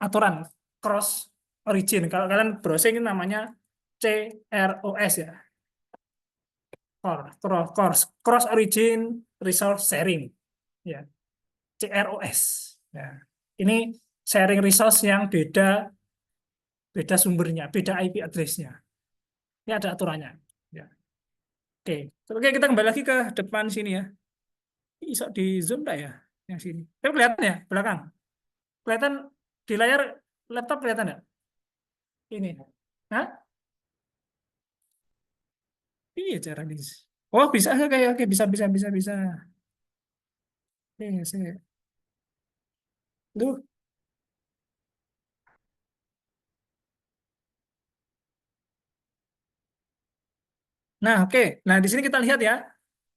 aturan cross origin. Kalau kalian browsing ini namanya CROS ya. Cross origin resource sharing. Ya, CROS. Ya. Ini sharing resource yang beda beda sumbernya, beda IP address-nya. Ini ada aturannya. Ya. Oke. Oke, kita kembali lagi ke depan sini ya. Bisa di zoom tak ya? Yang sini. Tapi kelihatan ya, belakang. Kelihatan di layar laptop kelihatan nggak? Ini. Hah? Iya cara ini. Oh, bisa kayak oke, bisa. Oke, saya. Duh. Nah, oke. Nah, di sini kita lihat ya.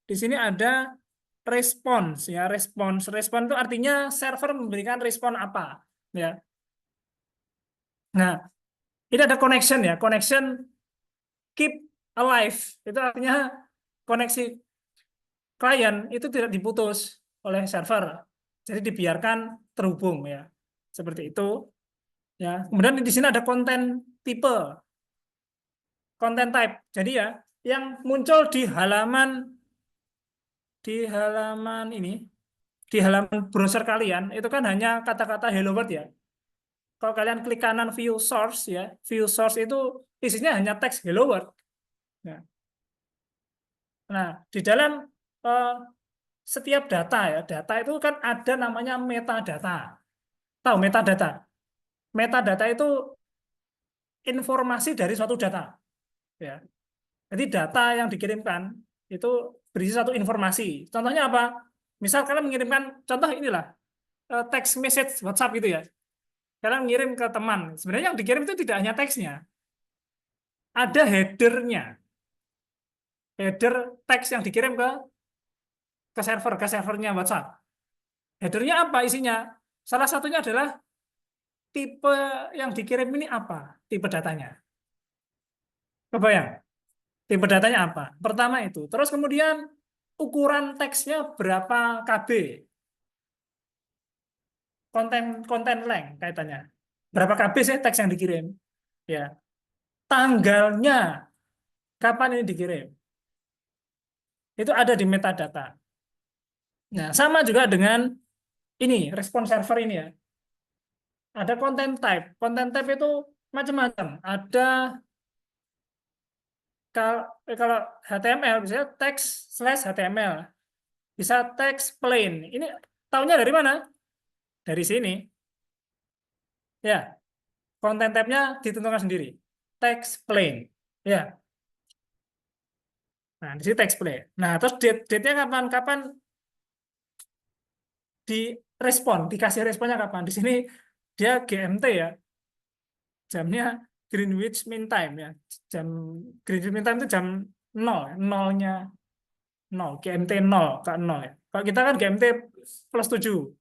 Di sini ada respons ya, respon itu artinya server memberikan respon apa ya. Nah, ini ada connection ya, connection keep alive itu artinya koneksi klien itu tidak diputus oleh server, jadi dibiarkan terhubung ya, seperti itu ya. Kemudian di sini ada konten tipe, konten type, jadi ya yang muncul di halaman ini, di halaman browser kalian itu kan hanya kata-kata hello world ya. Kalau kalian klik kanan view source ya, view source itu isinya hanya teks hello world. Nah, di dalam eh, setiap data ya, data itu kan ada namanya metadata. Tahu metadata? Metadata itu informasi dari suatu data. Ya. Jadi data yang dikirimkan itu berisi satu informasi. Contohnya apa? Misal kalian mengirimkan, contoh inilah, text message WhatsApp gitu ya. Kalian ngirim ke teman. Sebenarnya yang dikirim itu tidak hanya teksnya, ada headernya. Header teks yang dikirim ke servernya WhatsApp. Headernya apa isinya? Salah satunya adalah tipe yang dikirim ini apa? Tipe datanya. Kebayang? Tipe datanya apa? Pertama itu. Terus kemudian ukuran teksnya berapa KB? Konten length kaitannya. Berapa KB sih teks yang dikirim? Ya. Tanggalnya kapan ini dikirim? Itu ada di metadata. Nah, sama juga dengan ini, respon server ini ya. Ada konten type. Konten type itu macam-macam. Ada kalau HTML bisa teks slash HTML, bisa teks plain. Ini tahunya dari mana? Dari sini. Ya, konten type-nya ditentukan sendiri. Teks plain. Ya. Nah, di sini teks plain. Nah, terus date-nya kapan? Kapan dikasih responnya kapan? Di sini dia GMT ya. Jamnya Greenwich Mean Time ya. Jam Greenwich Mean Time itu jam 0, nolnya 0, GMT 0 ke 0 ya. Kalau kita kan GMT plus 7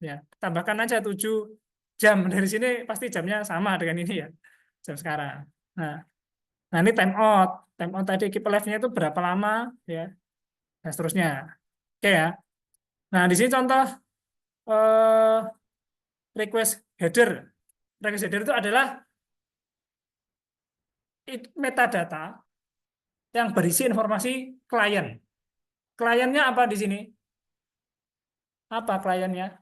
ya. Tambahkan aja 7 jam dari sini pasti jamnya sama dengan ini ya. Jam sekarang. Nah, nah ini time out. Time out tadi keep alive-nya itu berapa lama ya. Dan seterusnya. Oke ya. Nah, di sini contoh eh, request header. Request header itu adalah metadata yang berisi informasi klien. Kliennya apa di sini? Apa kliennya?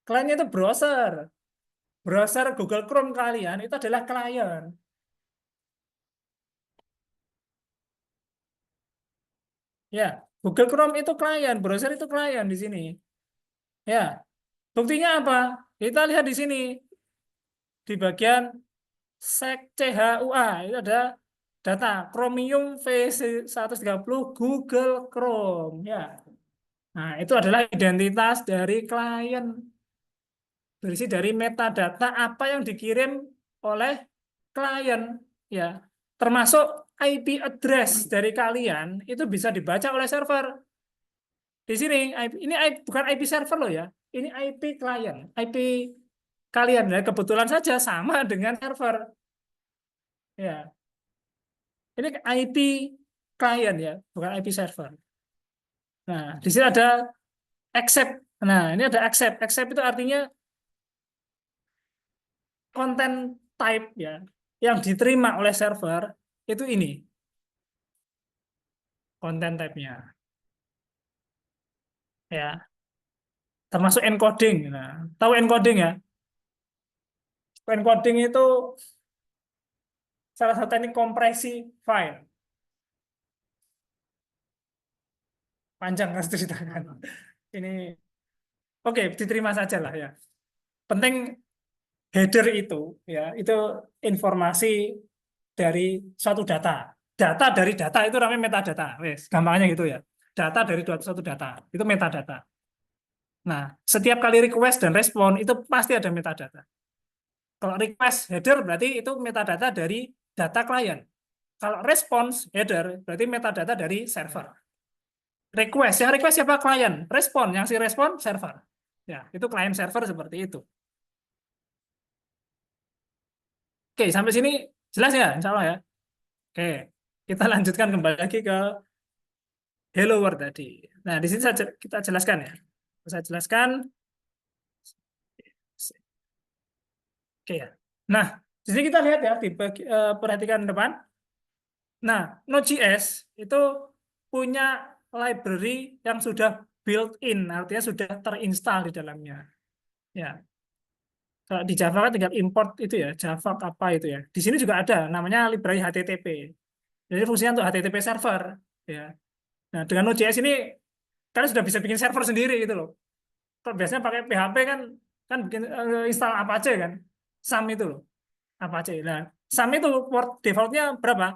Kliennya itu browser. Browser Google Chrome kalian itu adalah klien. Ya, Google Chrome itu klien, browser itu klien di sini. Ya, buktinya apa? Kita lihat di sini di bagian sec CHUA itu ada data Chromium V130 Google Chrome. Ya, nah itu adalah identitas dari klien. Berisi dari metadata apa yang dikirim oleh klien. Ya, termasuk IP address dari kalian itu bisa dibaca oleh server. Di sini ini bukan IP server loh ya. Ini IP klien, IP kalian ya kebetulan saja sama dengan server. Ya, ini IP klien ya, bukan IP server. Nah, di sini ada accept. Nah, ini ada accept. Accept itu artinya konten type ya yang diterima oleh server itu ini konten type-nya ya, termasuk encoding. Nah, tahu encoding ya? Encoding itu salah satu teknik kompresi file. Panjang kan ceritakan. Ini oke, diterima saja lah ya. Penting header itu itu informasi dari suatu data. Data dari data itu namanya metadata. Wes, gampangnya gitu ya. Data dari suatu data itu metadata. Nah, setiap kali request dan respon itu pasti ada metadata. Kalau request header berarti itu metadata dari data klien. Kalau response header berarti metadata dari server. Request, yang request siapa? Klien. Respon, yang si respon server. Ya, itu klien server seperti itu. Oke, sampai sini jelas ya, insya Allah ya. Oke, kita lanjutkan kembali lagi ke Hello World tadi. Nah, di sini kita jelaskan ya. Saya jelaskan. Oke ya. Nah, di sini kita lihat ya, perhatikan depan. Nah, Node.js itu punya library yang sudah built-in, artinya sudah terinstal di dalamnya. Ya, kalau di Java kan tinggal import itu ya, Java apa itu ya. Di sini juga ada, namanya library HTTP. Jadi fungsinya untuk HTTP server. Ya. Nah, dengan Node.js ini kalian sudah bisa bikin server sendiri gitu loh. Kalau biasanya pakai PHP kan bikin install Apache kan, SAM itu loh, Apache. Nah, SAM itu port defaultnya berapa?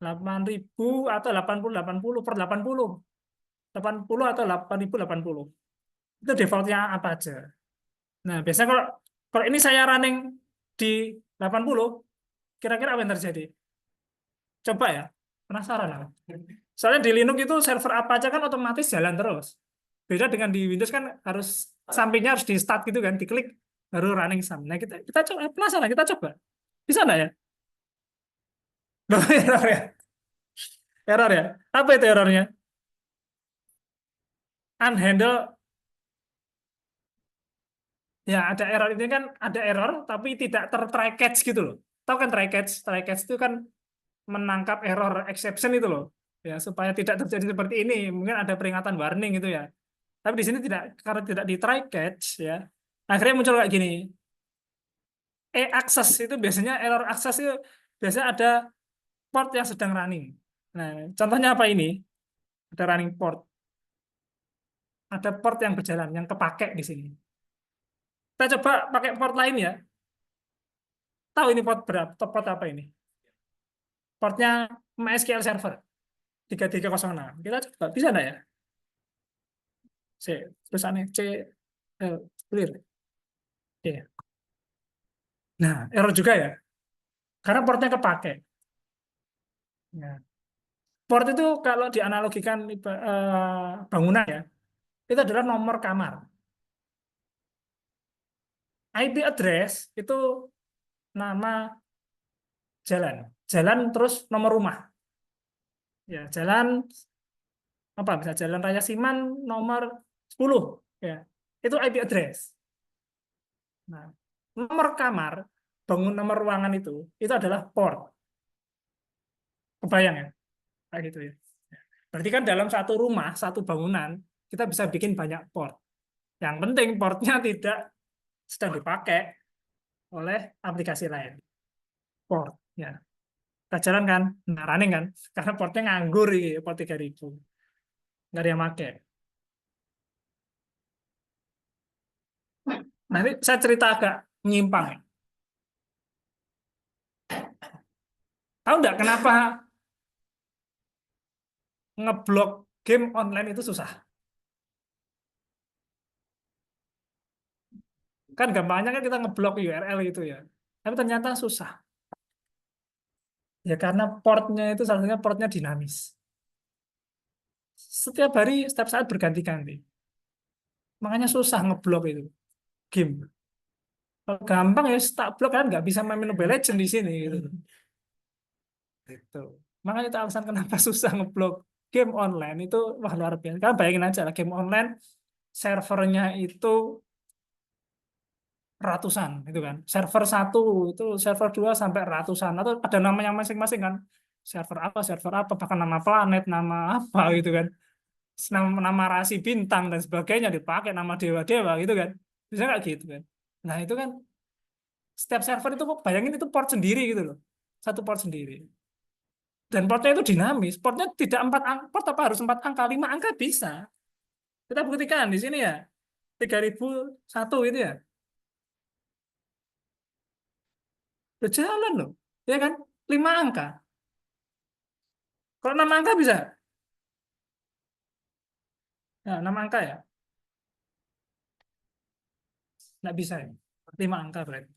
8.000 atau 80 per 80 atau 8.080 itu defaultnya apa aja. Nah, biasanya kalau kalau ini saya running di 80, kira-kira apa yang terjadi? Coba ya, penasaran lah. Soalnya di Linux itu server apa aja kan otomatis jalan terus. Beda dengan di Windows kan harus sampingnya harus di start gitu kan, diklik baru running SAM. Nah, kita coba penasaran, kita coba. Bisa nggak ya? Loh, error ya? Error ya? Apa itu errornya? Unhandle. Ya, ada error ini kan ada error tapi tidak ter-try catch gitu loh. Tahu kan try catch? Try catch itu kan menangkap error exception itu loh. Ya, supaya tidak terjadi seperti ini. Mungkin ada peringatan warning gitu ya. Tapi di sini tidak, karena tidak di try catch ya. Akhirnya muncul kayak gini. Access itu biasanya error access itu biasanya ada port yang sedang running. Nah, contohnya apa ini? Ada running port. Ada port yang berjalan, yang kepakai di sini. Kita coba pakai port lain ya. Tahu ini port berapa? Port apa ini? Portnya MySQL Server 3306. Kita coba, bisa nggak ya? C, tulisannya C, clear. Oke. Nah, error juga ya. Karena portnya kepakai. Nah, port itu kalau dianalogikan bangunan ya, itu adalah nomor kamar. IP address itu nama jalan. Jalan terus nomor rumah. Ya, jalan apa bisa Jalan Raya Siman nomor 10 ya. Itu IP address. Nah, nomor kamar, nomor ruangan itu adalah port. Kebayang ya? Kayak gitu ya. Berarti kan dalam satu rumah, satu bangunan, kita bisa bikin banyak port. Yang penting portnya tidak sedang dipakai oleh aplikasi lain. Port, ya. Kita jalan kan, nah running kan, karena portnya nganggur, port 3000. Nggak ada yang pakai. Nanti saya cerita agak menyimpang. Tahu nggak kenapa ngeblok game online itu susah? Kan gampangnya kan kita ngeblok URL gitu ya. Tapi ternyata susah. Ya karena portnya itu salah satunya portnya dinamis. Setiap hari, setiap saat berganti-ganti. Makanya susah ngeblok itu game. Kalau gampang ya tak blok kan nggak bisa main Mobile Legends di sini gitu. Gitu. Makanya itu alasan kenapa susah ngeblok game online itu, wah luar biasa. Kalian bayangin aja lah game online servernya itu ratusan itu kan. Server satu itu server dua sampai ratusan atau ada namanya masing-masing kan. Server apa, bahkan nama planet, nama apa gitu kan. Nama rasi bintang dan sebagainya dipakai nama dewa-dewa gitu kan. Bisa nggak gitu kan? Nah, itu kan setiap server itu bayangin itu port sendiri gitu loh. Satu port sendiri. Dan portnya itu dinamis. Portnya tidak 4 angka, port apa harus 4 angka, 5 angka bisa. Kita buktikan di sini ya. 3001 itu ya. Berjalan loh. Ya kan? 5 angka. Kalau 6 angka bisa. Nah, 6 angka ya. Nggak bisa ya. 5 angka berarti.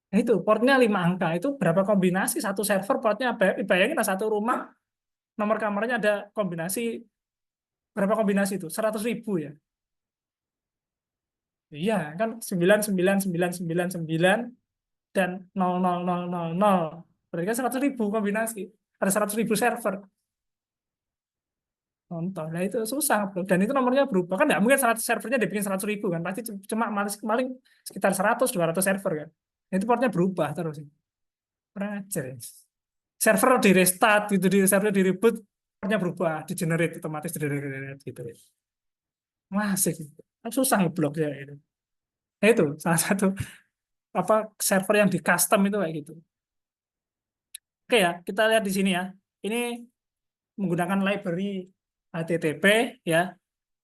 Nah, itu portnya 5 angka. Itu berapa kombinasi satu server portnya? Bayangin lah satu rumah nomor kamarnya ada kombinasi berapa kombinasi itu? 100.000 ya. Iya, kan 99999 dan 00000. Berarti kan 100.000 kombinasi. Ada 100.000 server. Nonton. Nah itu susah, bro. Dan itu nomornya berubah. Kan nggak mungkin 100 servernya dibikin 100.000 kan. Pasti cuma paling sekitar 100-200 server kan. Nah, itu portnya berubah terus. Kurang ajar ya. Server di restart gitu, di server di reboot, portnya berubah, di generate otomatis di generate gitu. Masih susah ngeblok ya itu. Nah, itu salah satu apa server yang di custom itu kayak gitu. Oke ya, kita lihat di sini ya. Ini menggunakan library HTTP ya.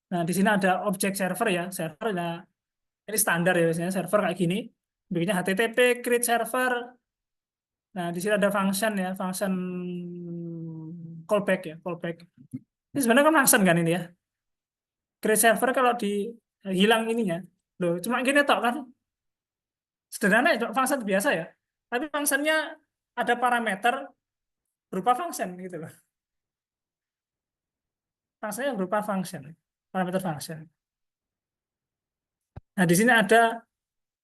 Nah, di sini ada objek server ya. Server nah, ini standar ya biasanya server kayak gini. Bikinnya HTTP create server. Nah, di sini ada function ya, function callback ya, callback. Ini sebenarnya kan function kan ini ya. Create server kalau di hilang ininya. Loh, cuma gini tok kan. Sederhana ya, function biasa ya. Tapi functionnya ada parameter berupa function gitu loh. Functionnya berupa function, parameter function. Nah, di sini ada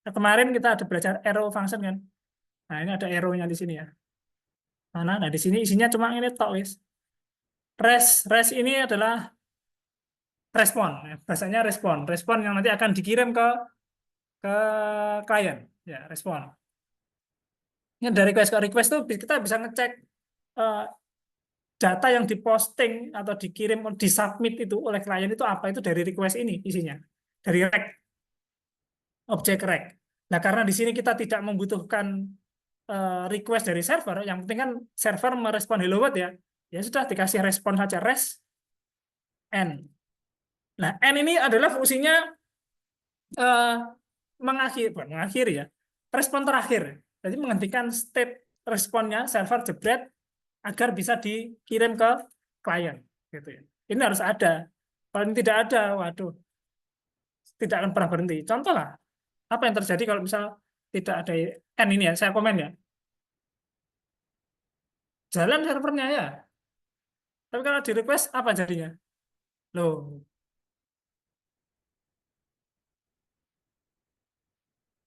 kemarin kita ada belajar arrow function kan. Nah, ini ada arrow-nya di sini ya. Mana? Nah, di sini isinya cuma ini tok wis. Res ini adalah respon, ya. Bahasanya respon. Respon yang nanti akan dikirim ke klien, ya, respon. Ini dari request ke request tuh kita bisa ngecek eh, data yang diposting atau dikirim, disubmit itu oleh klien itu apa itu dari request ini isinya. Dari rec, objek rec. Nah, karena di sini kita tidak membutuhkan request dari server, yang penting kan server merespon hello world ya. Ya sudah dikasih respon saja res n. Nah, n ini adalah fungsinya eh, bukan mengakhiri ya, respon terakhir. Jadi menghentikan state responnya server jebret agar bisa dikirim ke klien gitu ya. Ini harus ada. Kalau ini tidak ada, waduh, tidak akan pernah berhenti. Contoh lah, apa yang terjadi kalau misal tidak ada n ini ya, saya komen ya. Jalan servernya ya. Tapi kalau di request apa jadinya? Loh,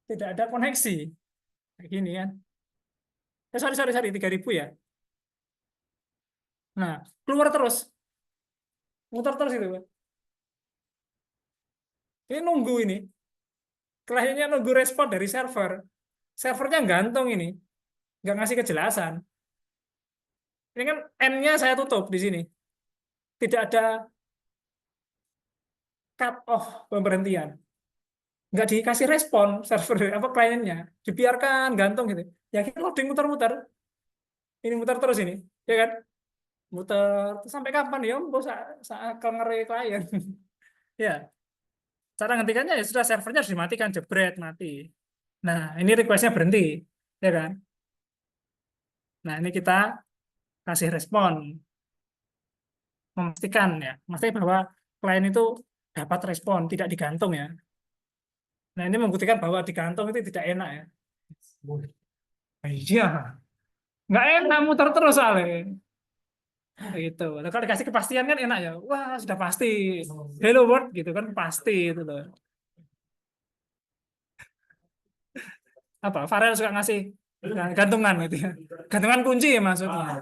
tidak ada koneksi. Kayak gini kan. Sorry, 3.000 ya. Nah, keluar terus. Muter terus itu. Ini nunggu ini. Kliennya nunggu respon dari server. Servernya gantung ini. Nggak ngasih kejelasan. Ini kan N-nya saya tutup di sini. Tidak ada cut off pemberhentian. Nggak dikasih respon server apa kliennya. Dibiarkan gantung gitu. Ya kita loading muter-muter. Ini muter terus ini. Ya kan? Muter sampai kapan ya? Bos saat ngeri klien. Ya, cara ngentikannya ya sudah servernya harus dimatikan, jebret, mati. Nah, ini requestnya berhenti. Ya kan? Nah, ini kita kasih respon. Memastikan ya. Memastikan bahwa klien itu dapat respon, tidak digantung ya. Nah, ini membuktikan bahwa digantung itu tidak enak ya. Iya, nggak enak muter terus soalnya. Gitu. Nah, kalau dikasih kepastian kan enak ya. Wah, sudah pasti. Hello world gitu kan pasti itu loh. Apa? Farel suka ngasih gantungan gitu ya. Gantungan kunci ya maksudnya.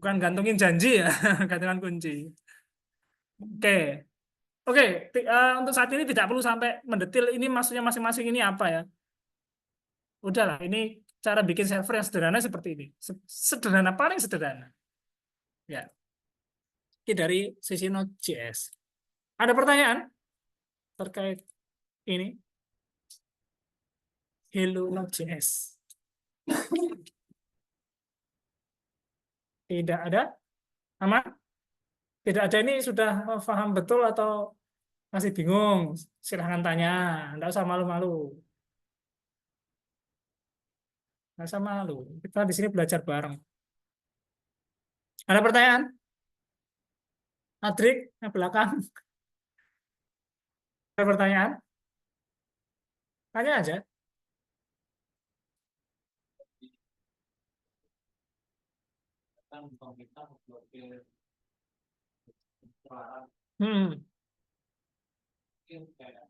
Bukan gantungin janji ya, gantungan kunci. Oke. Oke, untuk saat ini tidak perlu sampai mendetil ini maksudnya masing-masing ini apa ya. Udahlah, ini cara bikin server yang sederhana seperti ini. Sederhana, paling sederhana. Ya, ini dari sisi Node.js. Ada pertanyaan terkait ini? Hello Node.js. Tidak ada? Aman? Tidak ada ini sudah paham betul atau masih bingung? Silahkan tanya. Tidak usah malu-malu. Tidak usah malu. Kita di sini belajar bareng. Ada pertanyaan? Adrik, yang belakang. Ada pertanyaan? Tanya aja. Kan pemerintah memblokir perlahan Hmm. mungkin kayak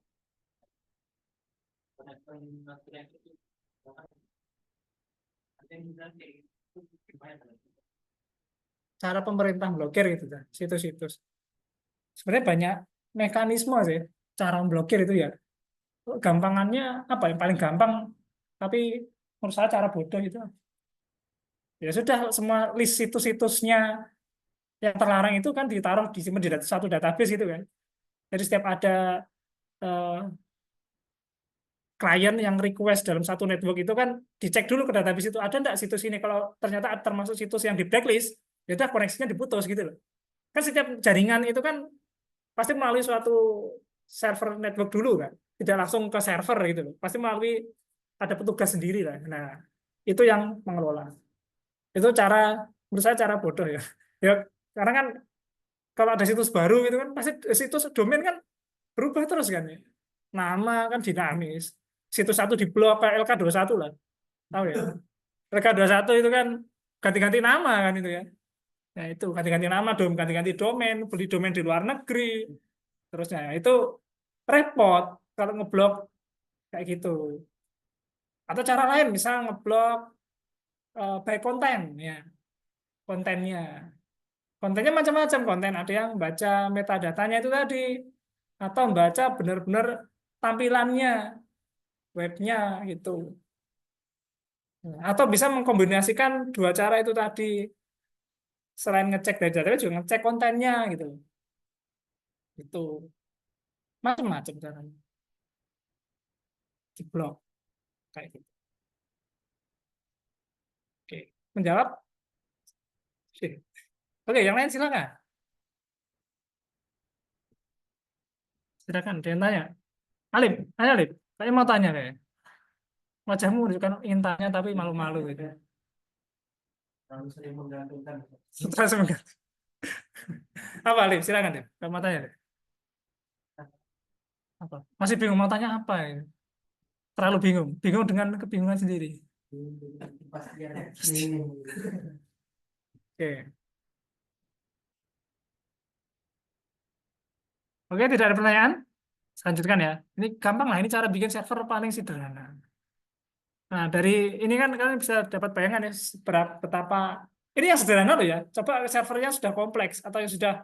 penelitian itu ada yang bilang kayak itu gimana? Cara pemerintah blokir gitu, situs-situs. Sebenarnya banyak mekanisme sih cara memblokir itu ya. Gampangannya apa yang paling gampang, tapi menurut saya cara bodoh itu. Ya sudah, semua list situs-situsnya yang terlarang itu kan ditaruh disimpan di satu database gitu kan. Jadi setiap ada eh, klien yang request dalam satu network itu kan dicek dulu ke database itu ada nggak situs ini. Kalau ternyata termasuk situs yang di blacklist, ya udah koneksinya diputus gitu loh. Kan setiap jaringan itu kan pasti melalui suatu server network dulu kan, tidak langsung ke server gitu loh. Pasti melalui ada petugas sendiri lah. Nah, itu yang mengelola. Itu cara menurut saya cara bodoh ya. Ya karena kan kalau ada situs baru gitu kan pasti situs domain kan berubah terus kan ya. Nama kan dinamis. Situs satu diblok kayak LK21 lah. Tahu ya? LK21 itu kan ganti-ganti nama kan itu ya. Nah, itu ganti-ganti nama, ganti-ganti domain, beli domain di luar negeri. Terusnya itu repot kalau ngeblok kayak gitu. Atau cara lain, misal ngeblok by konten ya, kontennya. Kontennya macam-macam konten, ada yang baca metadatanya itu tadi, atau membaca benar-benar tampilannya, webnya gitu. Atau bisa mengkombinasikan dua cara itu tadi, selain ngecek dari database juga ngecek kontennya gitu. Itu macam-macam caranya diblok kayak gitu. Oke, menjawab? Oke, yang lain silakan. Silakan, ada yang tanya. Alip, ayo Alip. Saya mau tanya kayak. Wajahmu kan ingin tanya tapi malu-malu gitu. Kalau sering menggantungkan Stres banget. Apa Alip? Silakan deh. Kamu mau tanya deh. Apa? Masih bingung mau tanya apa ya? Terlalu bingung. Bingung dengan kebingungan sendiri. kepastian. Oke. Oke, tidak ada pertanyaan? Saya lanjutkan ya. Ini gampang lah. Ini cara bikin server paling sederhana. Nah, dari ini kan kalian bisa dapat bayangan ya betapa ini yang sederhana loh ya. Coba servernya sudah kompleks atau yang sudah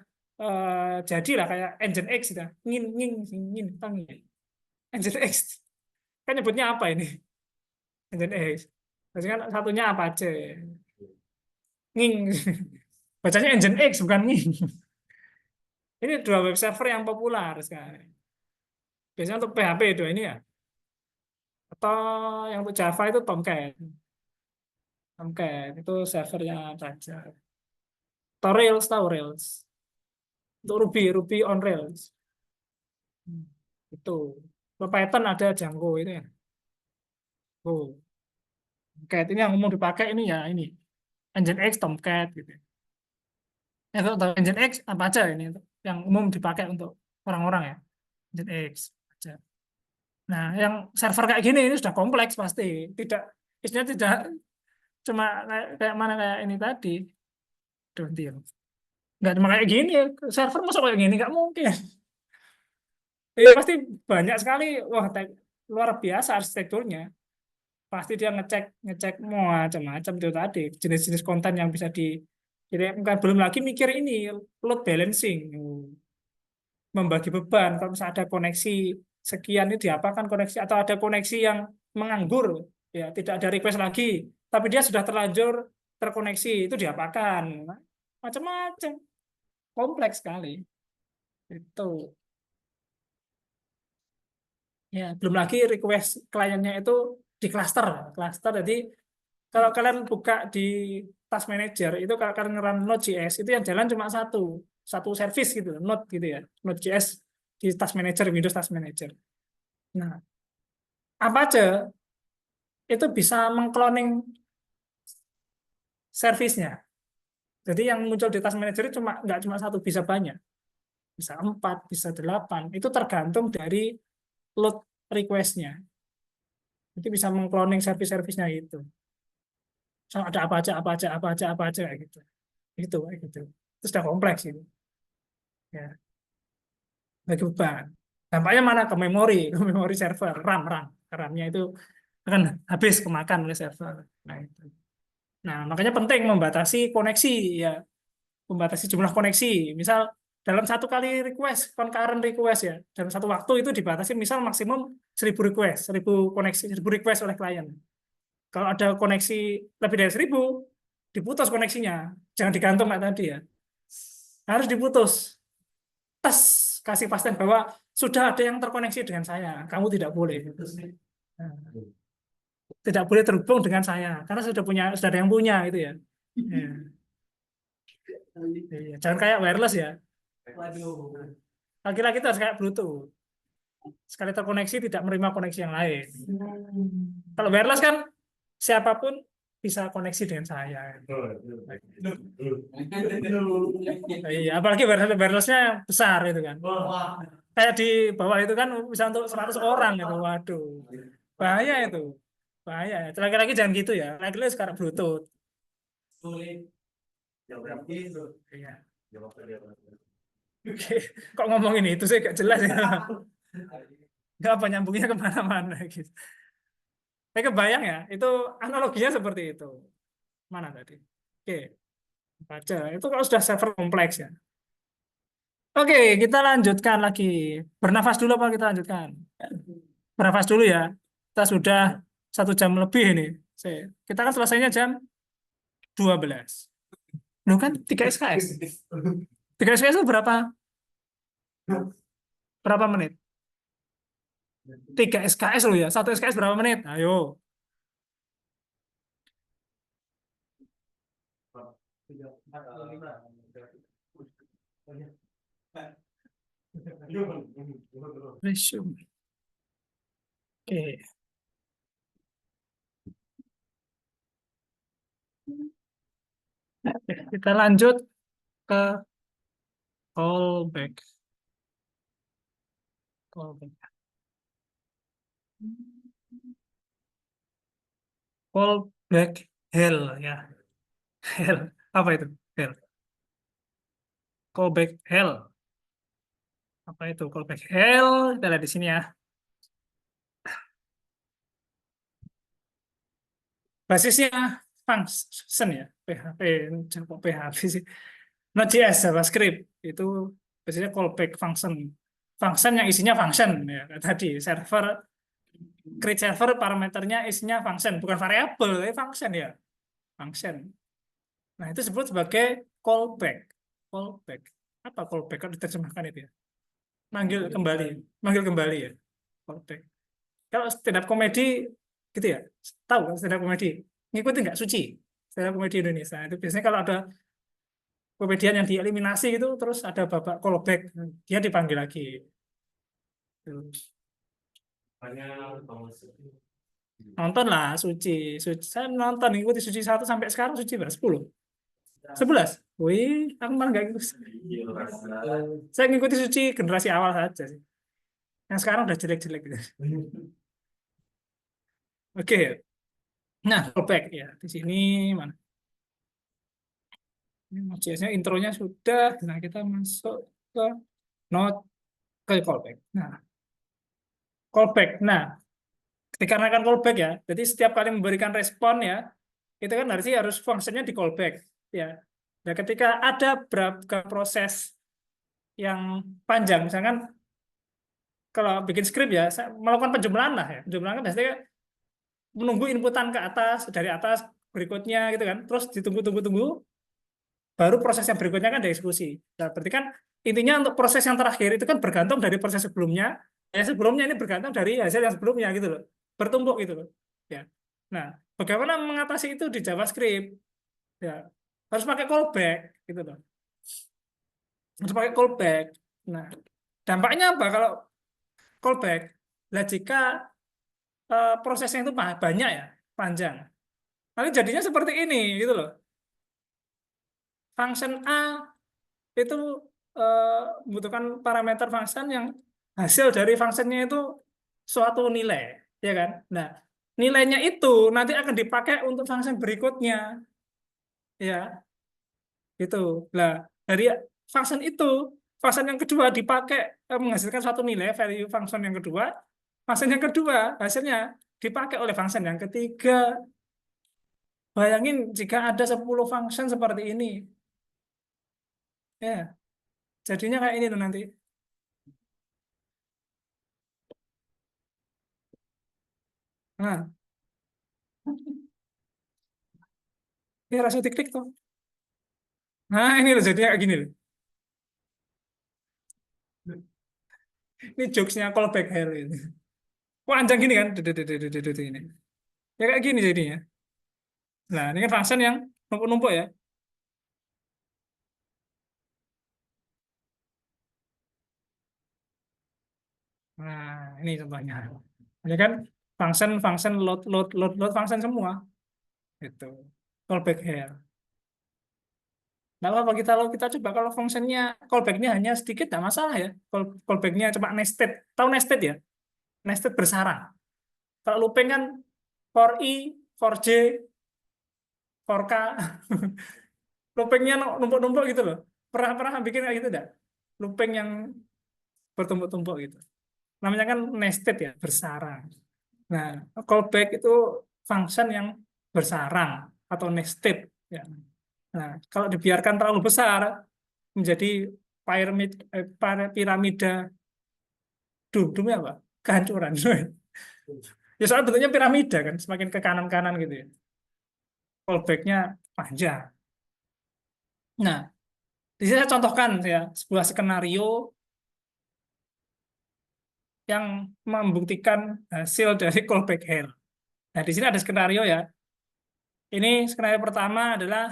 jadi lah kayak Nginx gitu. Ngin ngin ngin ngin. Nginx. Kan nyebutnya apa ini? Nginx. Terus kan satunya apa aja? nging. Bacanya Nginx bukan nging. Ini dua web server yang populer sekarang. Biasanya untuk PHP itu ini ya. Atau yang untuk Java itu Tomcat. Tomcat itu servernya saja. Atau Rails, tahu Rails. Untuk Ruby, Ruby on Rails. Hmm, Itu. Kalau Python ada Django itu ya. Oh, Tomcat ini yang umum dipakai ini ya ini. Nginx, Tomcat gitu. Kalau tahu Nginx apa aja ini yang umum dipakai untuk orang-orang ya. Nginx aja. Nah, yang server kayak gini ini sudah kompleks pasti. Tidak, isinya tidak cuma kayak mana kayak ini tadi. Dontil. Nggak cuma kayak gini. Server masuk kayak gini nggak mungkin. Pasti banyak sekali. Wah, luar biasa arsitekturnya. Pasti dia ngecek ngecek macam-macam itu tadi. Jenis-jenis konten yang bisa dikirimkan. Belum lagi mikir ini load balancing. Membagi beban. Kalau misalnya ada koneksi sekian ini diapakan koneksi atau ada koneksi yang menganggur, ya tidak ada request lagi, tapi dia sudah terlanjur terkoneksi itu diapakan, macam-macam, kompleks sekali itu. Ya belum lagi request kliennya itu di cluster. Jadi kalau kalian buka di task manager itu kalau kalian run Node.js itu yang jalan cuma satu satu service gitu, Node gitu ya, Node.js di task manager, Windows Task Manager. Nah, apa aja itu bisa mengcloning servisnya. Jadi yang muncul di task manager itu nggak cuma satu, bisa banyak, bisa 4, bisa 8. Itu tergantung dari load request-nya. Itu bisa mengcloning servis-servisnya itu. So, ada apa aja kayak gitu. Kayak gitu. Itu sudah kompleks itu. Ya, bagi beban. Dampaknya mana ke memori, ke memori server, RAM. RAM-nya itu akan habis kemakan oleh server. Nah, itu. Nah, makanya penting membatasi koneksi ya, membatasi jumlah koneksi. Misal dalam satu kali request, concurrent request ya, dalam satu waktu itu dibatasi misal maksimum 1000 request, 1000 koneksi, 1000 request oleh klien. Kalau ada koneksi lebih dari 1000, diputus koneksinya. Jangan digantung kayak tadi ya. Harus diputus. Tes, kasih pastian bahwa sudah ada yang terkoneksi dengan saya. Kamu tidak boleh. Nah, tidak boleh terhubung dengan saya karena sudah ada yang punya itu ya. Ya. Iya, jangan kayak wireless ya. Laki-laki itu harus kayak Bluetooth. Sekali terkoneksi tidak menerima koneksi yang lain. Kalau wireless kan siapapun bisa koneksi dengan saya. Iya, apalagi wirelessnya besar itu kan. Kayak di bawah itu kan bisa untuk 100 orang gitu. Waduh. Bahaya itu. Bahaya. Laki-laki jangan gitu ya. Laki-laki sekarang Bluetooth. Iya. Oke. Kok ngomongin itu sih gak jelas ya. Gak apa nyambungnya kemana-mana gitu. Saya kebayang ya, itu analoginya seperti itu. Mana tadi? Oke, baca. Itu kalau sudah server kompleks ya. Oke, kita lanjutkan lagi. Bernafas dulu apa kita lanjutkan? Bernafas dulu ya. Kita sudah 1 jam lebih ini. Kita kan selesainya jam 12. Loh kan 3 SKS. 3 SKS itu berapa? Berapa menit? 3 SKS loh ya. 1 SKS berapa menit? Ayo. Resume. Oke. Kita lanjut ke callback. Callback. Callback hell ya. Hell. Apa itu? Hell. Callback hell. Apa itu callback hell? Kita lihat di sini ya. Basisnya function ya. PHP, jangan PHP sih. Node.js, JavaScript itu basisnya callback function. Function yang isinya function ya. Kayak tadi server create server parameternya isinya function, bukan variabel, tapi function ya. Function. Nah, itu disebut sebagai callback. Callback. Apa callback kalau diterjemahkan itu ya? Manggil kembali. Manggil kembali ya. Callback. Kalau stand up komedi gitu ya. Tahu kan stand up komedi? Ngikutin nggak Suci? Stand up komedi Indonesia. Itu biasanya kalau ada komedian yang dieliminasi gitu, terus ada babak callback, dia dipanggil lagi. Tuh. Hanya Thomas. Nonton lah Suci. Suci. Saya nonton ngikuti Suci 1 sampai sekarang Suci berapa? 10? 11? Wih, aku malah nggak ngikuti. Saya ngikuti Suci generasi awal saja sih. Yang sekarang udah jelek-jelek gitu. Oke. Nah, callback ya. Di sini mana? Ini Node.js-nya intronya sudah. Nah, kita masuk ke node ke callback. Nah, callback. Nah, dikarenakan callback ya. Jadi setiap kali memberikan respon ya, itu kan harus fungsinya di callback ya. Nah, ketika ada beberapa proses yang panjang, misalkan kalau bikin script ya, saya melakukan penjumlahan lah ya. Penjumlahan kan biasanya menunggu inputan ke atas, dari atas berikutnya gitu kan. Terus ditunggu-tunggu-tunggu, baru proses yang berikutnya kan dieksekusi. Nah, berarti kan intinya untuk proses yang terakhir itu kan bergantung dari proses sebelumnya. Ya sebelumnya ini bergantung dari hasil yang sebelumnya gitu loh. Bertumpuk gitu loh. Ya. Nah, bagaimana mengatasi itu di JavaScript? Ya, harus pakai callback gitu loh. Harus pakai callback. Nah, dampaknya apa kalau callback? Nah, jika prosesnya itu banyak ya, panjang. Nanti jadinya seperti ini gitu loh. Function A itu eh, membutuhkan parameter function yang hasil dari functionnya itu suatu nilai, ya kan? Nah, nilainya itu nanti akan dipakai untuk function berikutnya, ya, gitu. Nah, dari function yang kedua dipakai menghasilkan suatu nilai value function yang kedua, function yang kedua hasilnya dipakai oleh function yang ketiga. Bayangin jika ada 10 function seperti ini, ya, jadinya kayak ini tuh nanti. Nah, ini rasio tik-tik tuh. Nah, ini loh jadinya kayak gini loh. Ini jokesnya callback hell ini. Panjang gini kan. Dudut, ini. Ya kayak gini jadinya. Nah, ini kan function yang numpuk-numpuk ya. Nah, ini contohnya. Ini kan function load function semua. Itu. Callback hell. Nah, apa kita coba kalau fungsinya callbacknya hanya sedikit, tidak masalah ya. Callbacknya cuma nested. Tahu nested ya? Nested bersarang. Kalau looping kan for i, for j, for k. Loopingnya numpuk-numpuk gitu loh. Pernah bikin kayak gitu enggak? Looping yang bertumpuk-tumpuk gitu. Namanya kan nested ya, bersarang. Nah, callback itu function yang bersarang atau nested ya. Nah, kalau dibiarkan terlalu besar menjadi piramida dumnya apa? Kehancuran. Ya soal bentuknya piramida kan, semakin ke kanan-kanan gitu ya. Callback-nya panjang. Nah, di sini saya contohkan ya sebuah skenario yang membuktikan hasil dari callback hair. Nah, di sini ada skenario ya. Ini skenario pertama adalah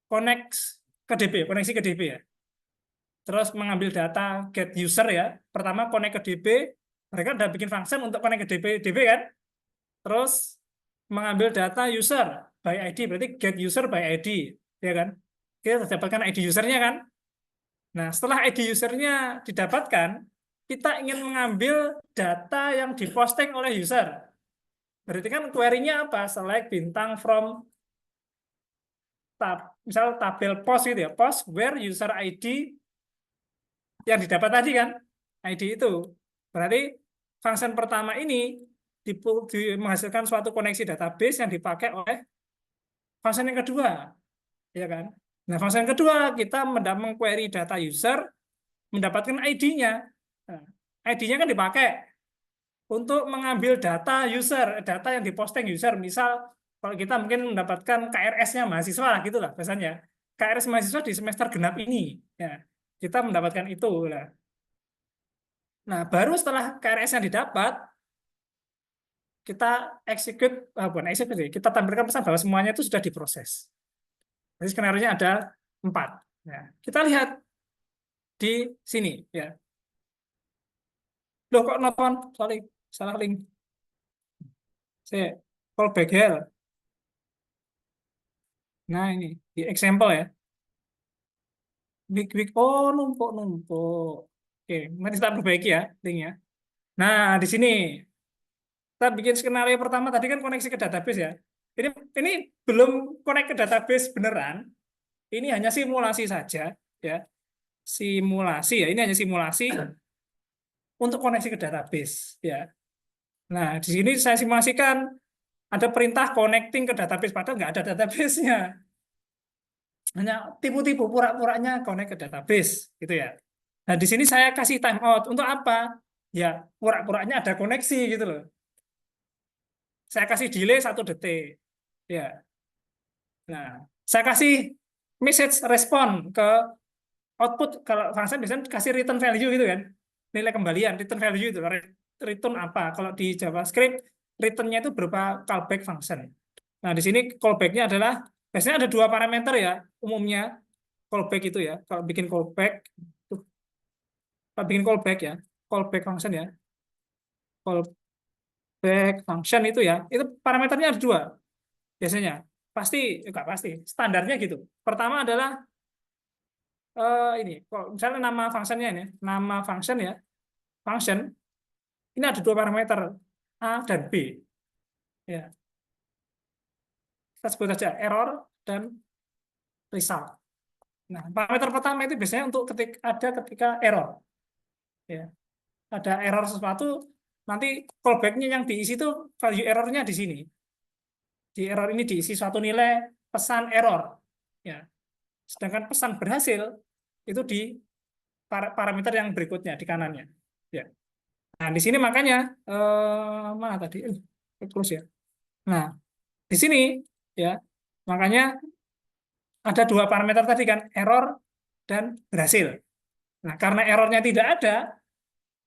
connect ke DB, koneksi ke DB ya. Terus mengambil data get user ya. Pertama connect ke DB, mereka udah bikin function untuk connect ke DB kan. Terus mengambil data user by ID, berarti get user by ID, ya kan? Kita dapatkan ID usernya kan. Nah, setelah ID usernya didapatkan, kita ingin mengambil data yang diposting oleh user. Berarti kan query-nya apa? Select bintang from misal tabel post gitu ya. Post where user ID yang didapat tadi kan. ID itu. Berarti function pertama ini menghasilkan suatu koneksi database yang dipakai oleh function yang kedua. Ya kan? Nah, function yang kedua kita mengquery data user, mendapatkan ID-nya. Nah, ID-nya kan dipakai untuk mengambil data user, data yang diposting user, misal Kalau kita mungkin mendapatkan KRS-nya mahasiswa lah gitulah biasanya. KRS mahasiswa di semester genap ini, ya kita mendapatkan itu lah. Nah, baru setelah KRS-nya didapat, kita execute, bukan execute, kita tampilkan pesan bahwa semuanya itu sudah diproses. Jadi skenario-nya ada 4. Ya, kita lihat di sini, ya. Loh kok nonton? Sorry, salah link. Saya callback here. Nah ini di example ya. Week, oh numpuk. Oke, mari kita perbaiki ya linknya. Nah di sini kita bikin skenario pertama tadi kan koneksi ke database ya. Ini belum connect ke database beneran. Ini hanya simulasi saja ya. Simulasi ya. Ini hanya simulasi untuk koneksi ke database ya. Nah di sini saya simulasikan ada perintah connecting ke database padahal nggak ada database-nya. Hanya tipu-tipu pura-puranya connect ke database gitu ya. Nah, di sini saya kasih timeout untuk apa? Ya, pura-puranya ada koneksi gitu loh. Saya kasih delay 1 detik. Ya. Nah, saya kasih message respon ke output kalau function biasanya kasih return value gitu kan. Nilai kembalian, return value itu return apa? Kalau di JavaScript return-nya itu berupa callback function. Nah, di sini callback-nya adalah biasanya ada 2 parameter ya, umumnya callback itu ya. Kalau bikin callback ya, callback function ya. Callback function itu ya, itu parameternya ada 2 biasanya. Pasti, enggak pasti, standarnya gitu. Pertama adalah ini, kalau misalnya nama fungsinya ini, nama function ya, function ini ada 2 parameter A dan B. Ya, kita sebut saja error dan result. Nah, parameter pertama itu biasanya untuk ketika error. Ya, ada error sesuatu, nanti callback-nya yang diisi itu value error-nya di sini. Di error ini diisi suatu nilai pesan error. Ya. Sedangkan pesan berhasil itu di parameter yang berikutnya di kanannya. Ya. Nah, di sini makanya mana tadi? Close ya. Nah, di sini ya, makanya ada 2 parameter tadi kan, error dan berhasil. Nah, karena errornya tidak ada,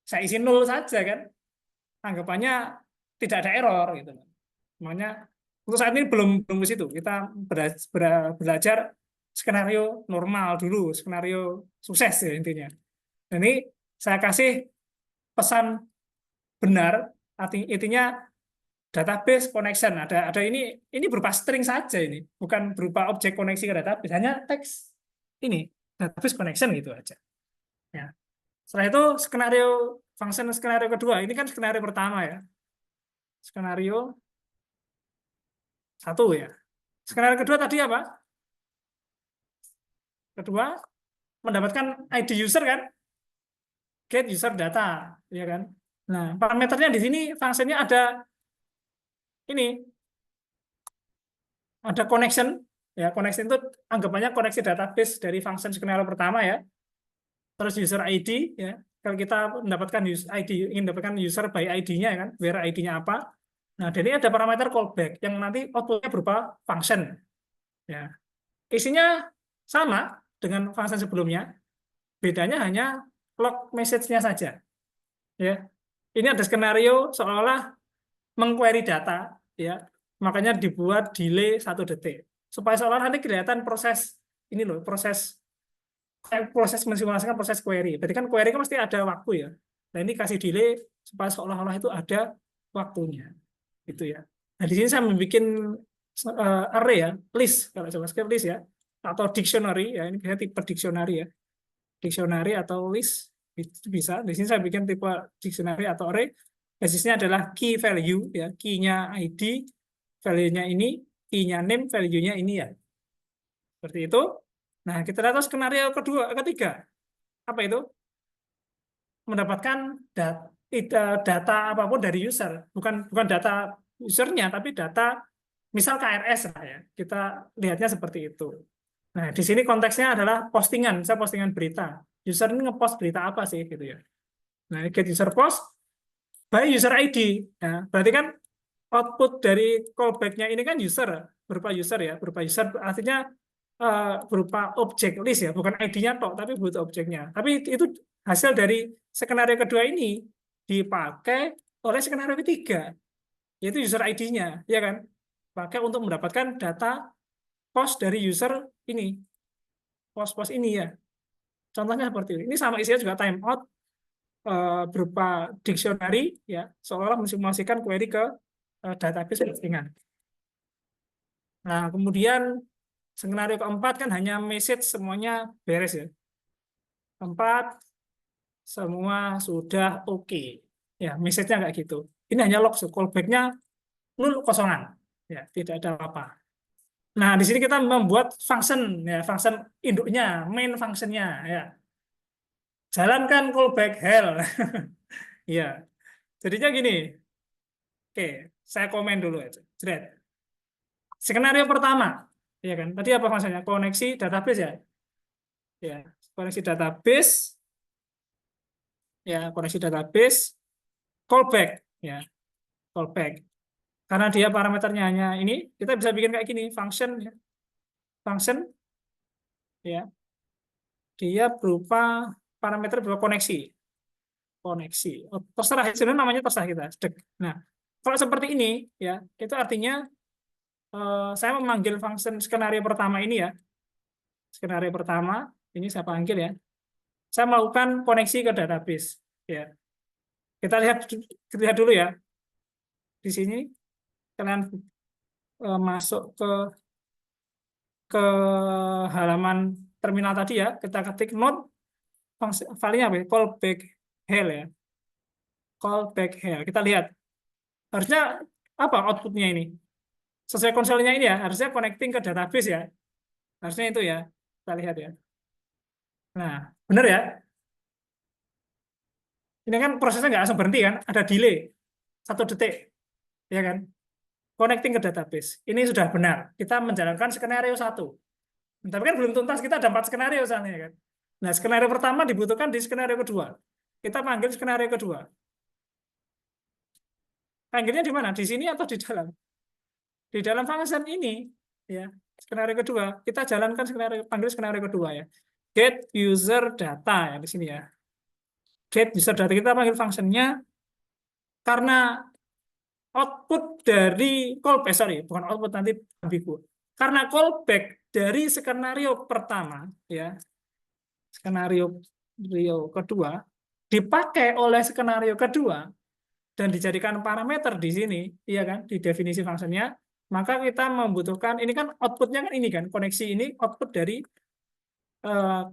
saya isi 0 saja kan. Anggapannya tidak ada error gitu. Makanya untuk saat ini belum ke situ. Kita belajar skenario normal dulu, skenario sukses ya intinya. Dan ini saya kasih pesan benar, intinya database connection. Ada ini berupa string saja ini, bukan berupa objek koneksi ke database, hanya teks ini database connection gitu aja. Ya. Setelah itu skenario kedua, ini kan skenario pertama ya. Skenario 1 ya. Skenario kedua tadi apa? Kedua, mendapatkan ID user kan? Get user data, ya kan? Nah, parameternya di sini fungsinya ini ada connection, ya connection itu anggapannya koneksi database dari function skenario pertama ya. Terus user ID ya. Kalau kita mendapatkan ingin mendapatkan user by ID-nya ya kan, where ID-nya apa. Nah, dan ini ada parameter callback yang nanti output-nya berupa function. Ya. Isinya sama dengan function sebelumnya, bedanya hanya log message-nya saja. Ya. Ini ada skenario seolah-olah mengquery data, ya. Makanya dibuat delay 1 detik. Supaya seolah nanti kelihatan proses ini loh, proses mensimulasikan proses query. Berarti kan query kan pasti ada waktu ya. Nah, ini kasih delay supaya seolah-olah itu ada waktunya. Gitu ya. Nah, di sini saya membuat array ya, list kalau JavaScript list ya, atau dictionary ya, ini bisa tipe dictionary ya. Dictionary atau list itu bisa. Di sini saya bikin tipe dictionary atau array. Basisnya adalah key value ya, key-nya ID, value-nya ini, key-nya name, value-nya ini ya. Seperti itu. Nah, kita lihat skenario ketiga. Apa itu? Mendapatkan data apapun dari user. Bukan data usernya, tapi data misal KRS lah ya. Kita lihatnya seperti itu. Nah, di sini konteksnya adalah postingan. Saya postingan berita. User ini ngepost berita apa sih gitu ya. Nah, get user post by user ID. Nah, berarti kan output dari callback-nya ini kan user, berupa user ya, berupa user artinya berupa objek list ya, bukan ID-nya tok, tapi butuh objeknya. Tapi itu hasil dari skenario kedua ini dipakai oleh skenario ketiga, yaitu user ID-nya, ya kan? Pakai untuk mendapatkan data post dari user ini, post ini ya. Contohnya seperti ini. Ini sama isinya juga timeout berupa dictionary ya, seolah-olah mensimulasikan query ke database postingan. Nah, kemudian skenario keempat kan hanya message semuanya beres ya. Keempat, semua sudah oke. Ya, message-nya nggak gitu. Ini hanya log, callback-nya nol kosongan. Ya, tidak ada apa. Nah, di sini kita membuat function ya, function induknya, main function-nya ya. Jalankan callback hell. Ya. Jadinya gini. Oke, saya komen dulu aja. Jret. Skenario pertama, ya kan? Tadi apa maksudnya? Koneksi database ya. Ya, koneksi database, ya koneksi database, callback, ya callback. Karena dia parameternya hanya ini, kita bisa bikin kayak gini, function, ya. Function, ya, dia berupa parameter berupa koneksi. Oh, terserah, sebenarnya namanya terserah kita. Nah, kalau seperti ini, ya, itu artinya saya memanggil function skenario pertama ini ya, skenario pertama ini saya panggil ya. Saya melakukan koneksi ke database. Ya, kita lihat dulu ya. Di sini kalian masuk ke halaman terminal tadi ya. Kita ketik node filenya apa? Callback hell ya. Callback hell. Kita lihat. Harusnya apa outputnya ini? Sesuai konsolnya ini ya. Harusnya connecting ke database ya. Harusnya itu ya. Kita lihat ya. Nah, benar ya. Ini kan prosesnya nggak langsung berhenti kan, ada delay 1 detik, ya kan? Connecting ke database. Ini sudah benar. Kita menjalankan skenario 1. Tapi kan belum tuntas, kita ada 4 skenario misalnya kan. Nah, skenario pertama dibutuhkan di skenario kedua. Kita panggil skenario kedua. Panggilnya di mana? Di sini atau di dalam? Di dalam function ini, ya. Skenario kedua, kita jalankan panggil skenario kedua ya. Get user data ya di sini ya. Get user data, kita panggil fungsinya karena output dari callback, sorry, bukan output, nanti ambigu. Karena callback dari skenario pertama, ya, skenario kedua, dipakai oleh skenario kedua, dan dijadikan parameter di sini, iya kan, di definisi fungsinya, maka kita membutuhkan, ini kan outputnya kan ini kan, koneksi ini output dari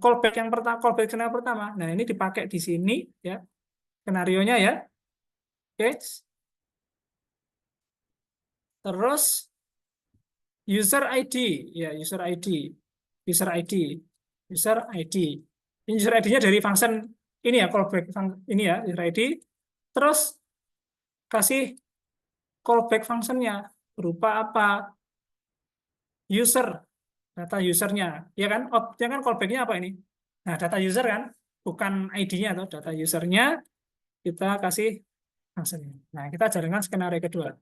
callback yang pertama, callback skenario pertama. Nah, ini dipakai di sini, ya, skenarionya ya. Oke. Terus user ID, ya user ID, user ID, user ID. Ini user ID-nya dari function ini ya, callback ini ya, user ID. Terus kasih callback function-nya berupa apa? User, data usernya, ya kan? Outputnya kan callback-nya apa ini? Nah, data user kan, bukan ID-nya atau data usernya kita kasih function. Nah, kita jalankan skenario kedua.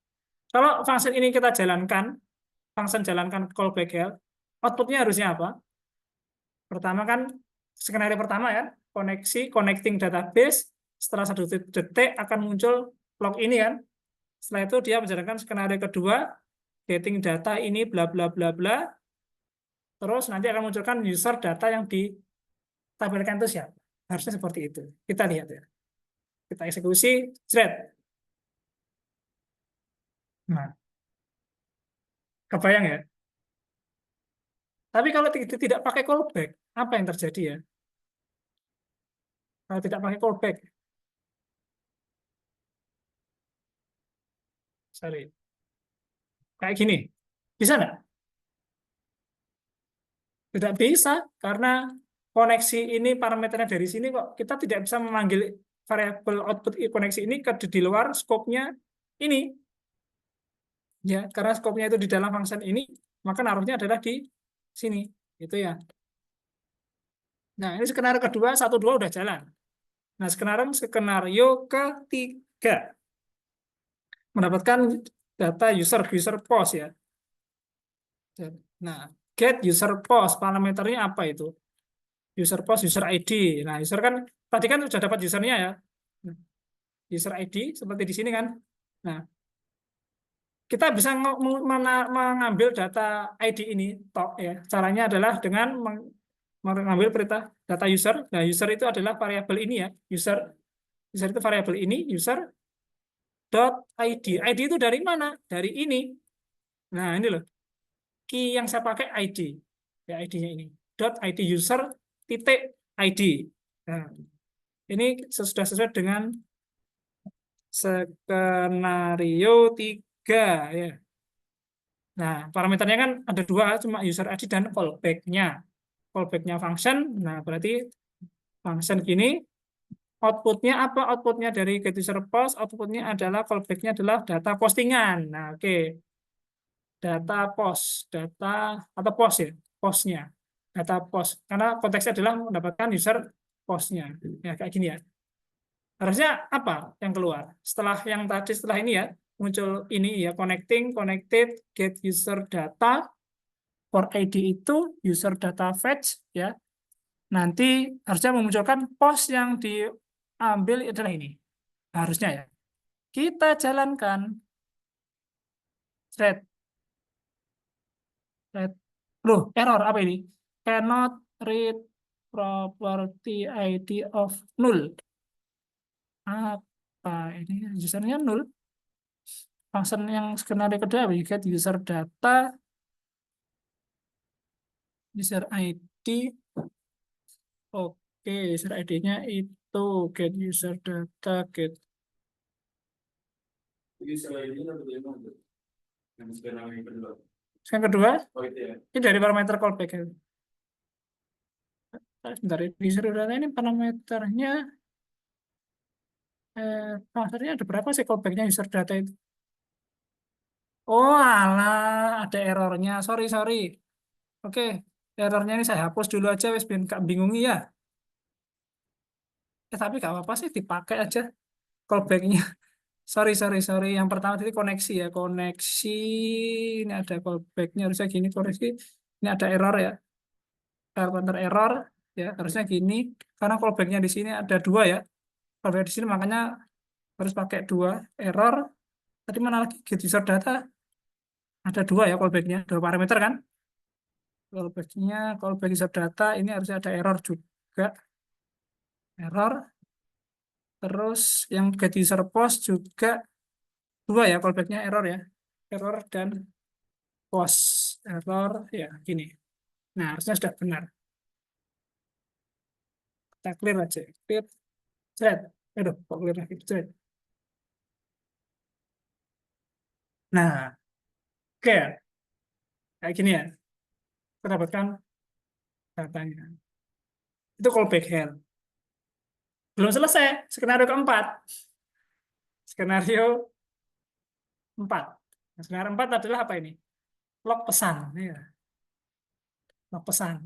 Kalau function ini kita jalankan, function jalankan callback help, outputnya harusnya apa? Pertama kan skenario pertama ya, connecting database, setelah 1 detik akan muncul log ini kan. Setelah itu dia menjalankan skenario kedua, getting data ini bla bla bla bla. Terus nanti akan munculkan user data yang ditampilkan itu siapa. Harusnya seperti itu. Kita lihat ya. Kita eksekusi thread. Nah, kebayang ya? Tapi kalau tidak pakai callback, apa yang terjadi ya? Kalau tidak pakai callback, sorry, kayak gini, bisa nggak? Tidak bisa, karena koneksi ini parameternya dari sini kok. Kita tidak bisa memanggil variabel output koneksi ini di luar skopnya ini. Ya, karena skopnya itu di dalam function ini, maka naruhnya adalah di sini. Itu ya. Nah, ini skenario kedua, 1, 2 udah jalan. Nah, sekarang skenario ketiga. Mendapatkan data user post ya. Nah, get user post parameternya apa itu? User post, user ID. Nah, user kan tadi kan sudah dapat usernya ya. Nah, user ID seperti di sini kan. Nah, kita bisa mengambil data ID ini tok ya. Caranya adalah dengan mengambil perintah data user. Nah, user itu adalah variabel ini ya. User itu variabel ini user dot ID. ID itu dari mana? Dari ini. Nah, ini loh. Key yang saya pakai ID. Ya, ID-nya ini. Dot ID user titik ID. Nah, ini sudah sesuai dengan skenario 3 ya. Nah, parameternya kan ada dua, cuma user ID dan callback-nya. Callback-nya function, nah berarti function gini, output-nya apa? Output-nya dari get user post, output-nya adalah callback-nya adalah data postingan. Nah, oke. Data post, data atau post ya, postnya. Data post, karena konteksnya adalah mendapatkan user postnya. Ya, kayak gini ya. Harusnya apa yang keluar? Setelah yang tadi, setelah ini ya, muncul ini ya, connecting, connected, get user data, for ID itu user data fetch ya. Nanti harusnya memunculkan post yang diambil adalah ini. Harusnya ya. Kita jalankan thread. Thread. Loh, error apa ini? Cannot read property ID of null. Apa ini? Usernya null. Function yang skenario kedua, we get user data, user ID. Oke, user ID-nya itu get user data, get. Jadi setelah ini nanti dia mau yang sekarang yang kedua. Yang kedua, Oh itu ya. ini dari parameter callback. Dari user data ini parameternya, parameternya ada berapa sih callbacknya user data itu? Oh, alah, ada errornya. Sorry, sorry. Oke, errornya ini saya hapus dulu aja, wes biar nggak bingung ya. Tapi nggak apa-apa sih, dipakai aja callbacknya. Sorry, sorry, sorry. Yang pertama tadi koneksi ya, koneksi. Ini ada callbacknya harusnya gini koneksi. Ini ada error ya, parameter error ya harusnya gini. Karena callbacknya di sini ada dua ya. Callback di sini makanya harus pakai dua error. Tadi mana lagi get user data ada dua ya callbacknya, dua parameter kan? Callbacknya, callback user data ini harusnya ada error juga, error. Terus yang get user post juga dua ya callbacknya error ya, error dan post error ya gini. Nah harusnya sudah benar. Kita clear aja, clear thread. Aduh, kok clear lagi thread. Nah, oke, kayak gini ya. Kita dapatkan datanya. Itu callback here. Belum selesai, skenario keempat. Skenario 4. Nah, skenario 4 adalah apa ini? Log pesan. Ya. Log pesan.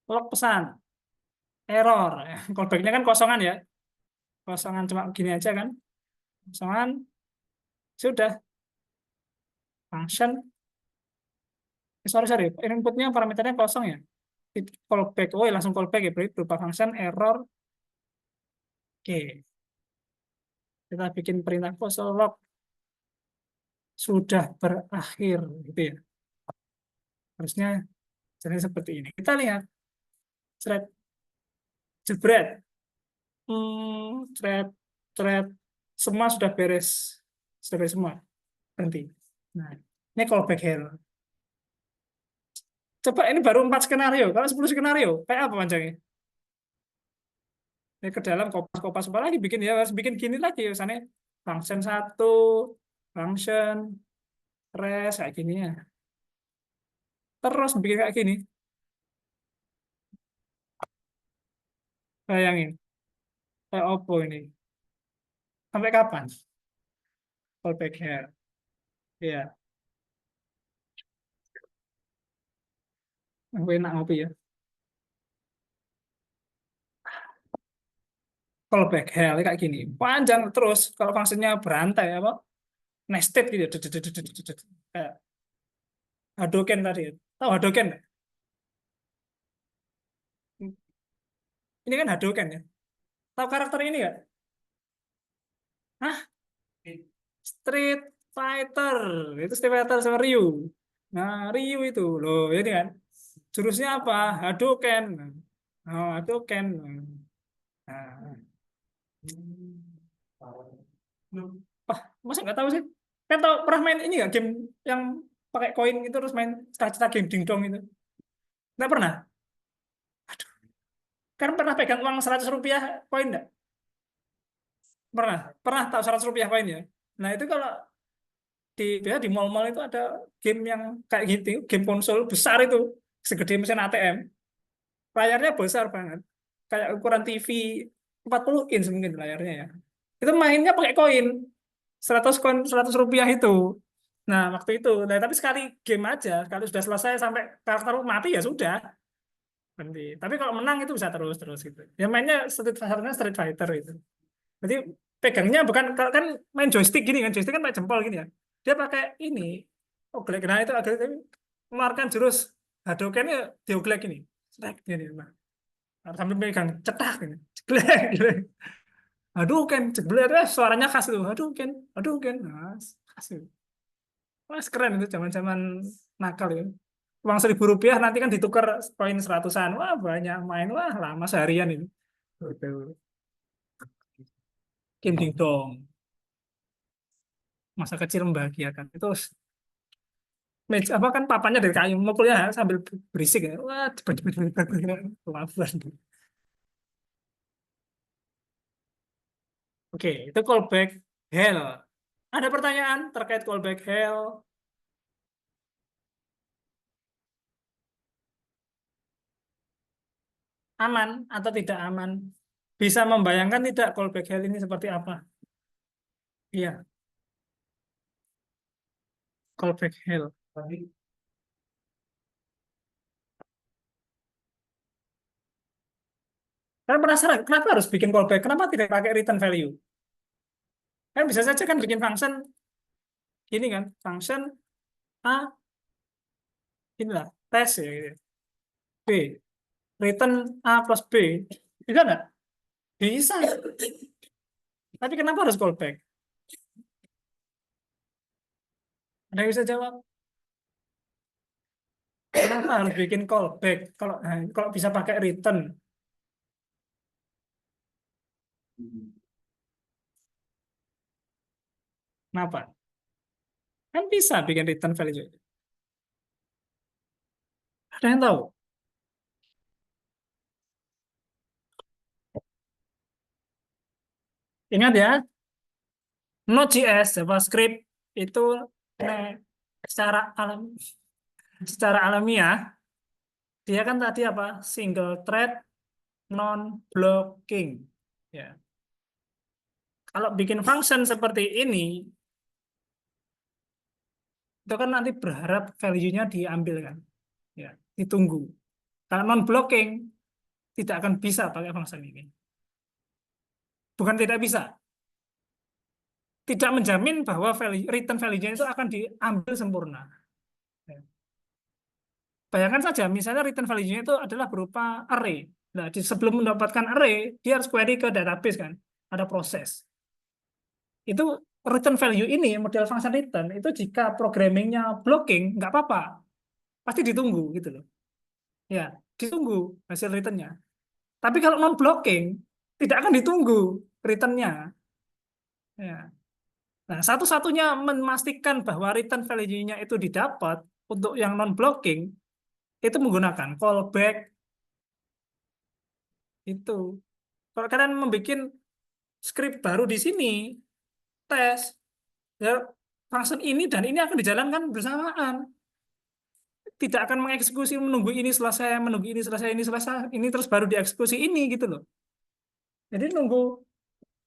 Log pesan. Error. Callback-nya kan kosongan ya. Kosongan cuma gini aja kan. Kosongan. Sudah. Function. Sorry, sorry. Inputnya parameternya kosong ya. Callback. Oh, langsung callback ya. Berarti berupa function error. Oke. Kita bikin perintah console log. Sudah berakhir. Gitu ya. Harusnya jadi seperti ini. Kita lihat. Thread. Jebret. Thread, thread, semua sudah beres semua, berhenti. Nah, ini callback error. Coba ini baru 4 skenario, kalau 10 skenario, kayak apa panjangnya? Ini ke dalam kopas-kopas apa lagi bikin ya, harus bikin gini lagi, misalnya function satu, function, res, kayak gini ya. Terus bikin kayak gini, bayangin, kayak Oppo ini. Sampai kapan? Callback error. Ya, aku enak ngopi ya. callback hell kayak gini. Panjang terus kalau fungsinya berantai apa? Nested gitu. Kayak Hadoken tadi. Tahu Hadoken nggak? Ini kan Hadoken ya. Tahu karakter ini nggak? Hah? Street Fighter. Itu Street Fighter sama Ryu. Nah, Ryu itu loh, ini kan. Jurusnya apa? Hadoken. Oh, Hadoken. Nah, wah, masa nggak tahu sih? Kan tahu pernah main ini nggak game yang pakai koin itu terus main cita-cita game dingdong itu? Nggak pernah? Kan pernah pegang uang 100 rupiah koin nggak? Pernah? Pernah tahu 100 rupiah koin ya? Nah itu kalau di mall-mall itu ada game yang kayak gitu, game konsol besar itu, segede mesin ATM, layarnya besar banget, kayak ukuran TV 40 inch mungkin layarnya ya. Itu mainnya pakai koin, 100 koin 100 rupiah itu. Nah waktu itu, nah, tapi sekali game aja, kalau sudah selesai sampai karakter mati ya sudah berhenti. Tapi kalau menang itu bisa terus terus gitu. Ya mainnya Street Fighter itu. Jadi pegangnya bukan kalau kan main joystick gini kan, joystick kan pakai jempol gini ya. Dia pakai ini. Oh, oglek. Nah, itu agak mengeluarkan jurus Hadoken-nya dioglek ini. Strike gini. Nah, sambil megang cetak ini. Jeglek, jeglek. Hadoken, jeglek. Suaranya khas tuh. Hadoken, Hadoken. Nah, khas itu. Mas keren itu zaman-zaman nakal ya. Uang 1.000 rupiah nanti kan ditukar poin seratusan. Wah banyak main. Wah lama seharian ini. Gitu. Game dingdong. Masa kecil membahagiakan. Itu meja apa kan papannya dari kayu mukulnya sambil berisik ya. Wah, cepet-cepet kelaparan. Oke, itu callback hell. Ada pertanyaan terkait callback hell? Aman atau tidak aman? Bisa membayangkan tidak callback hell ini seperti apa? Iya, callback hell. Tadi Kalian penasaran, kenapa harus bikin callback? Kenapa tidak pakai return value? Kan bisa saja kan bikin function gini kan, function A, inilah, tes ya, gitu. B, return A plus B. Bisa nggak? Bisa. Tapi kenapa harus callback? Ada yang bisa jawab? Kenapa harus bikin callback? Kalau bisa pakai return, kenapa? Kan bisa bikin return value. Ada yang tahu? Ingat ya, Node.js, JavaScript itu eh, secara alam, secara alamiah dia kan tadi apa? Single thread, non blocking. Ya. Kalau bikin function seperti ini, itu kan nanti berharap value-nya diambil kan, ya, ditunggu. Kalau non blocking tidak akan bisa pakai function ini. Bukan tidak bisa, tidak menjamin bahwa value, return value-nya itu akan diambil sempurna. Ya. Bayangkan saja, misalnya return value-nya itu adalah berupa array. Nah, sebelum mendapatkan array, dia harus query ke database kan, ada proses. Itu return value ini, model function return, itu jika programmingnya blocking, nggak apa-apa, pasti ditunggu gitu loh. Ya, ditunggu hasil returnnya. Tapi kalau non blocking, tidak akan ditunggu returnnya. Ya. Nah, satu-satunya memastikan bahwa return value-nya itu didapat untuk yang non blocking itu menggunakan callback itu. Kalau kalian membuat script baru di sini, tes, ya function ini dan ini akan dijalankan bersamaan. Tidak akan mengeksekusi menunggu ini selesai, menunggu ini selesai, ini selesai, ini terus baru dieksekusi ini gitu loh. Jadi nunggu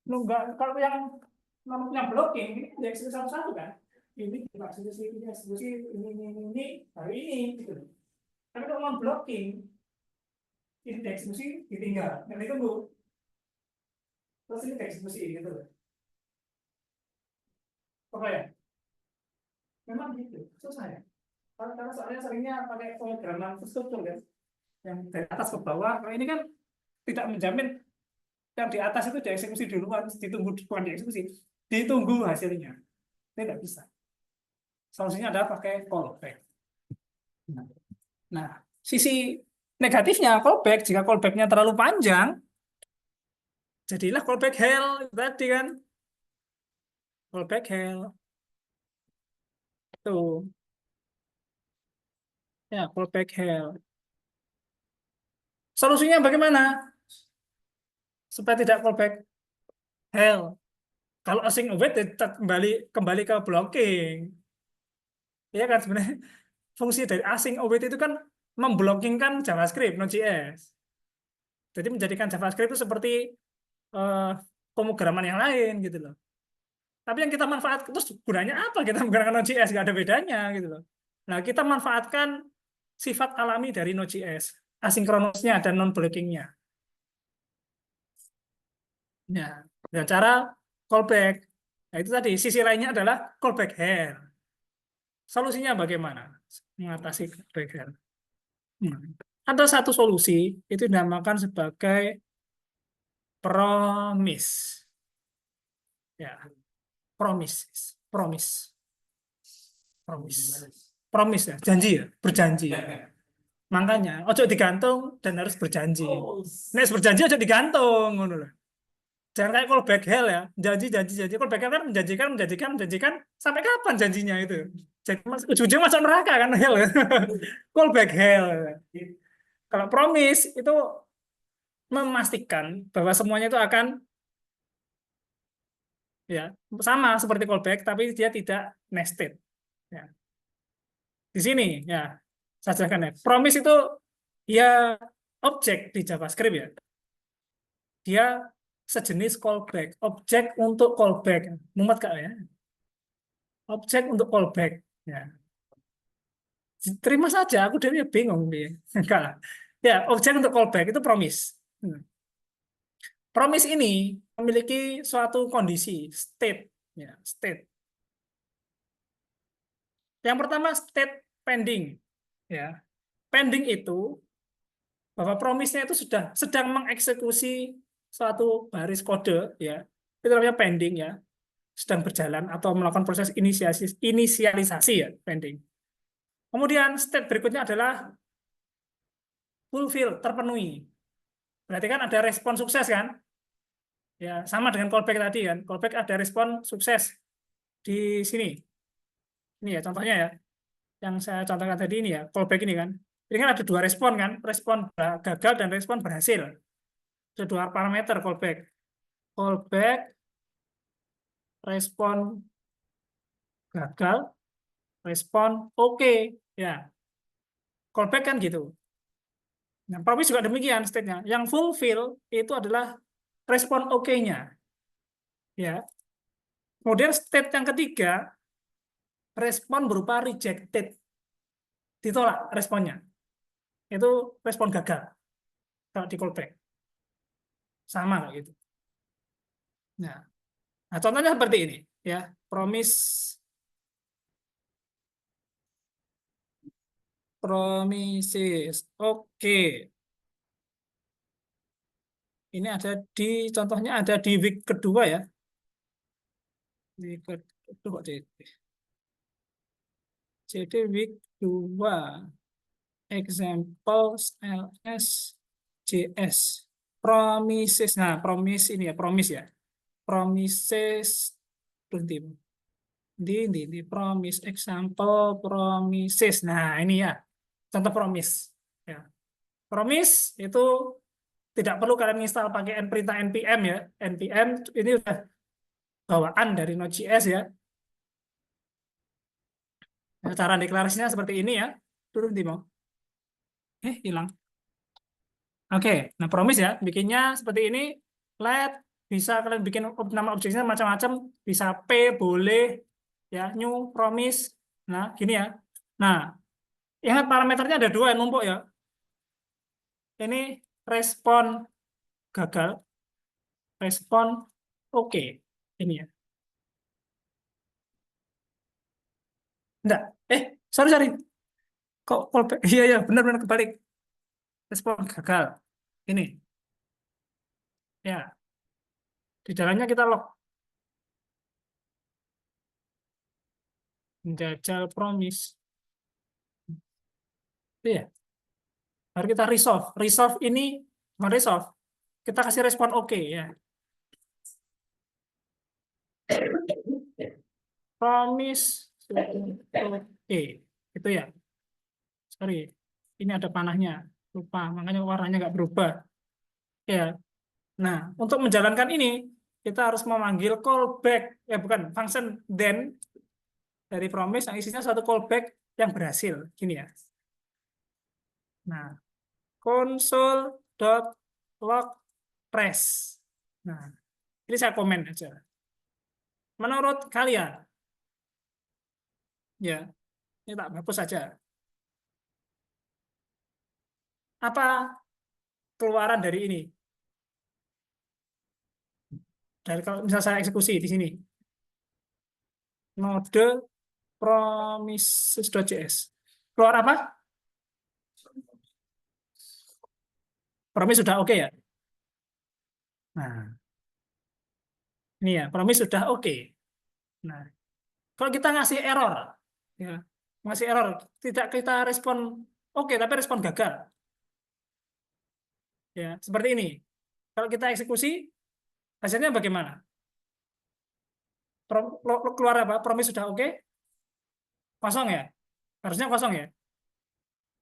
nunggu kalau yang blocking ini dieksekusi satu-satu kan. Ini dieksekusi, ini eksekusi, ini, baru ini gitu loh. Tapi kalau non blocking ini dieksekusi ditinggal, dan ditunggu. terus ini dieksekusi gitu loh. Apa ya? Memang gitu, susah ya. Karena soalnya seringnya pakai pemrograman terstruktur kan, yang dari atas ke bawah. Kalau ini kan tidak menjamin yang di atas itu dieksekusi duluan, ditunggu, bukan dieksekusi, ditunggu hasilnya. Ini tidak bisa. Solusinya adalah pakai callback. Nah, sisi negatifnya callback, jika callbacknya terlalu panjang, jadilah callback hell tadi kan. Callback hell. Tuh. Ya, callback hell. Solusinya bagaimana? Supaya tidak callback hell. Kalau async await kembali ke blocking. Ya kan sebenarnya fungsi dari async await itu kan memblockingkan JavaScript, Node.js. Jadi menjadikan JavaScript itu seperti eh, pemrograman yang lain gitu loh. Tapi yang kita manfaatkan terus gunanya apa kita menggunakan Node.js? Nggak ada bedanya gitu loh. Nah, kita manfaatkan sifat alami dari Node.js, asinkronosnya dan non-blockingnya. Ya, dengan cara callback. Nah, itu tadi sisi lainnya adalah callback here. Solusinya bagaimana mengatasi callback here? Ada satu solusi itu dinamakan sebagai promise. Ya, promise, promise, promise, promise ya, janji ya, berjanji. Makanya, ojo digantung dan harus berjanji. Nek berjanji ojo digantung, ngono loh. Jangan kayak callback hell ya, janji. Callback hell kan menjanjikan, sampai kapan janjinya itu? Jadi ujung-ujungnya masuk neraka kan hell. Callback hell. Kalau promise itu memastikan bahwa semuanya itu akan ya sama seperti callback, tapi dia tidak nested. Ya. Di sini ya, saya jelaskan ya. Promise itu ya objek di JavaScript ya. Dia sejenis callback, objek untuk callback. Mumet kak ya? Objek untuk callback. Ya. Terima saja, aku dari bingung dia. Enggak lah. Ya, objek untuk callback itu promise. Promise ini memiliki suatu kondisi, state. Ya, state. Yang pertama state pending. Ya. Pending itu bahwa promise-nya itu sudah sedang mengeksekusi suatu baris kode, ya. Itu namanya pending ya. Sedang berjalan atau melakukan proses inisialisasi ya, pending. Kemudian state berikutnya adalah fulfill, terpenuhi. Berarti kan ada respon sukses kan? Ya, sama dengan callback tadi kan. Callback ada respon sukses di sini. Ini ya contohnya ya. Yang saya contohkan tadi ini ya, callback ini kan. Ini kan ada dua respon kan, respon gagal dan respon berhasil. Ada dua parameter callback. Callback, respon gagal, respon oke. Ya, callback kan gitu. Nah, promise juga demikian state-nya. Yang fulfill itu adalah respon oke-nya. Ya. Kemudian state yang ketiga, respon berupa rejected. Ditolak responnya. Itu respon gagal. Kalau di callback. Sama kayak gitu. Nah, contohnya seperti ini. Ya, promises. Oke. Ini ada di, contohnya ada di week kedua ya. Week kedua. Jadi week 2. Example LS JS. Promises. Nah, promise ini ya, promise ya. Promises. Berhenti. Di promise. Example promises. Nah, ini ya. Contoh promise. Ya. Promise itu tidak perlu kalian install pakai perintah npm ya. Npm ini udah bawaan dari Node.js ya. Nah, cara deklarasinya seperti ini ya. Turun di mau. Hilang. Oke, nah promise ya, bikinnya seperti ini. Let bisa kalian bikin nama objeknya macam-macam. Bisa P boleh ya, new promise. Nah, gini ya. Nah, ingat parameternya ada dua yang numpuk ya. Ini respon gagal respon oke. Ini ya. Enggak. Sorry. Kok callback? Iya, benar-benar kebalik. Respon gagal. Ini. Ya, di dalamnya kita log. Menjajal promise. Iya. Baru kita resolve. Resolve ini, bukan resolve. Kita kasih respon oke ya. Promise oke. Itu ya. Sorry. Ini ada panahnya. Lupa, makanya warnanya nggak berubah. Ya. Nah, untuk menjalankan ini, kita harus memanggil callback. Ya, bukan. Function then dari promise yang isinya satu callback yang berhasil. Gini ya. Nah, console.log res. Nah, ini saya komen aja. Menurut kalian, ya, ini tak hapus saja. Apa keluaran dari ini? Dari kalau misalnya saya eksekusi di sini, node promises.js. Keluar apa? Promise sudah oke ya? Nah, ini ya, promise sudah oke. Nah, kalau kita ngasih error, ya, ngasih error, tidak kita respon oke, tapi respon gagal. Ya, seperti ini. Kalau kita eksekusi, hasilnya bagaimana? Keluar apa? Promise sudah oke? Kosong ya? Harusnya kosong ya?